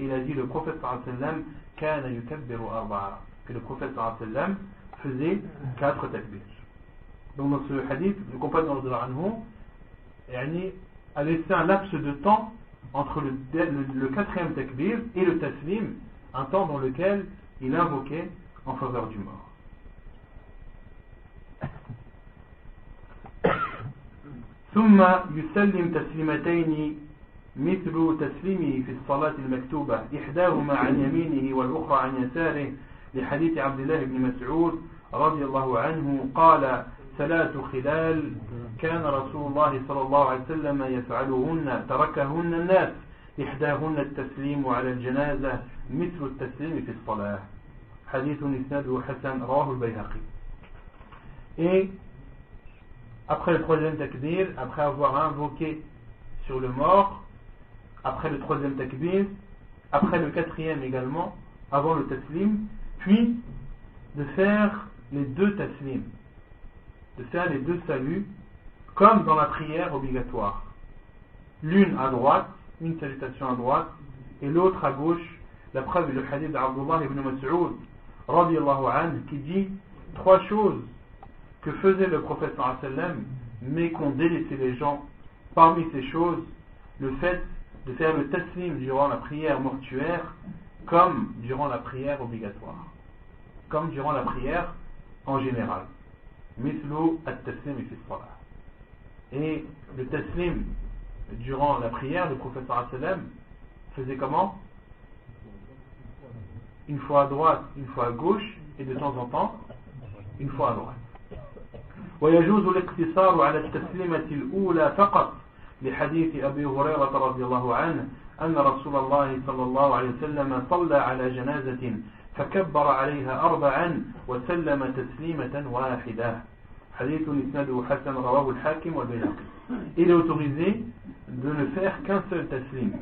Et il a dit le prophète sallallahu alayhi wa sallam kana yukabbiru 4, que le prophète sallallahu alayhi wa sallam faisait 4 takbir. Donc dans ce hadith, le compagnon radhiyallahu anhu a laissé un laps de temps entre le quatrième takbir et le taslim, un temps dans lequel il invoquait en faveur du mort. ثم يسلم تسليمتين مثل تسليمه في الصلاة المكتوبة إحداهما عن يمينه والأخرى عن يساره لحديث عبد الله بن مسعود رضي الله عنه قال ثلاث خلال كان رسول الله صلى الله عليه وسلم يفعلهن تركهن الناس إحداهن التسليم على الجنازة مثل التسليم في الصلاة حديث إسناده حسن رواه البيهقي. Et après le troisième takbir, après avoir invoqué sur le mort, après le troisième takbir, après le quatrième également, avant le taslim, puis de faire les deux taslim, de faire les deux saluts comme dans la prière obligatoire. L'une à droite, une salutation à droite, et l'autre à gauche. La preuve est le hadith d'Abdullah ibn Mas'ud radiyallahu anhu qui dit trois choses que faisait le prophète sallallahu alayhi wa sallam mais qu'ont délaissé les gens. Parmi ces choses, le fait de faire le taslim durant la prière mortuaire comme durant la prière obligatoire, comme durant la prière en général. Mislu at-taslim fi as-salah. Et le taslim durant la prière, le prophète sallallahu alayhi wa sallam faisait comment? Une fois à droite, une fois à gauche, et de temps en temps, une fois à droite. ويجوز الاقتصار على التسليمة الأولى فقط لحديث أبي هريرة رضي الله عنه أن رسول الله صلى الله عليه وسلم صلى على جنازة فكبر عليها أربعا وسلم تسليمة واحدة حديث إسناده حسن رواه الحاكم والبيهقي. Il est autorisé de ne faire qu'un seul taslim,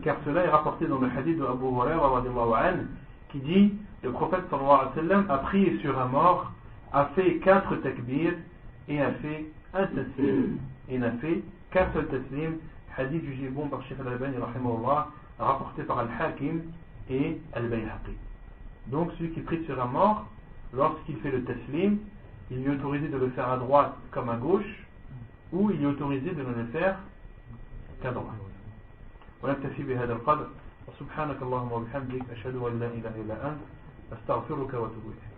car cela est rapporté dans le hadith de Abu Hurairah radiyallahu anhu qui dit le prophète sallallahu alayhi wa sallam a prié sur un mort, a fait 4 takbir et a fait un taslim, et n'a fait qu'un seul taslim. Hadith jugé bon par Cheikh Al-Albani rahimahullah, rapporté par Al-Hakim et Al-Bayhaqi. Donc celui qui prie sur un mort, lorsqu'il fait le taslim, il est autorisé de le faire à droite comme à gauche, ou il est autorisé de ne le faire qu'à droite. ونكتفي بهذا القدر وسبحانك اللهم وبحمدك أشهد أن لا إله إلا أنت أستغفرك وأتوب إليك.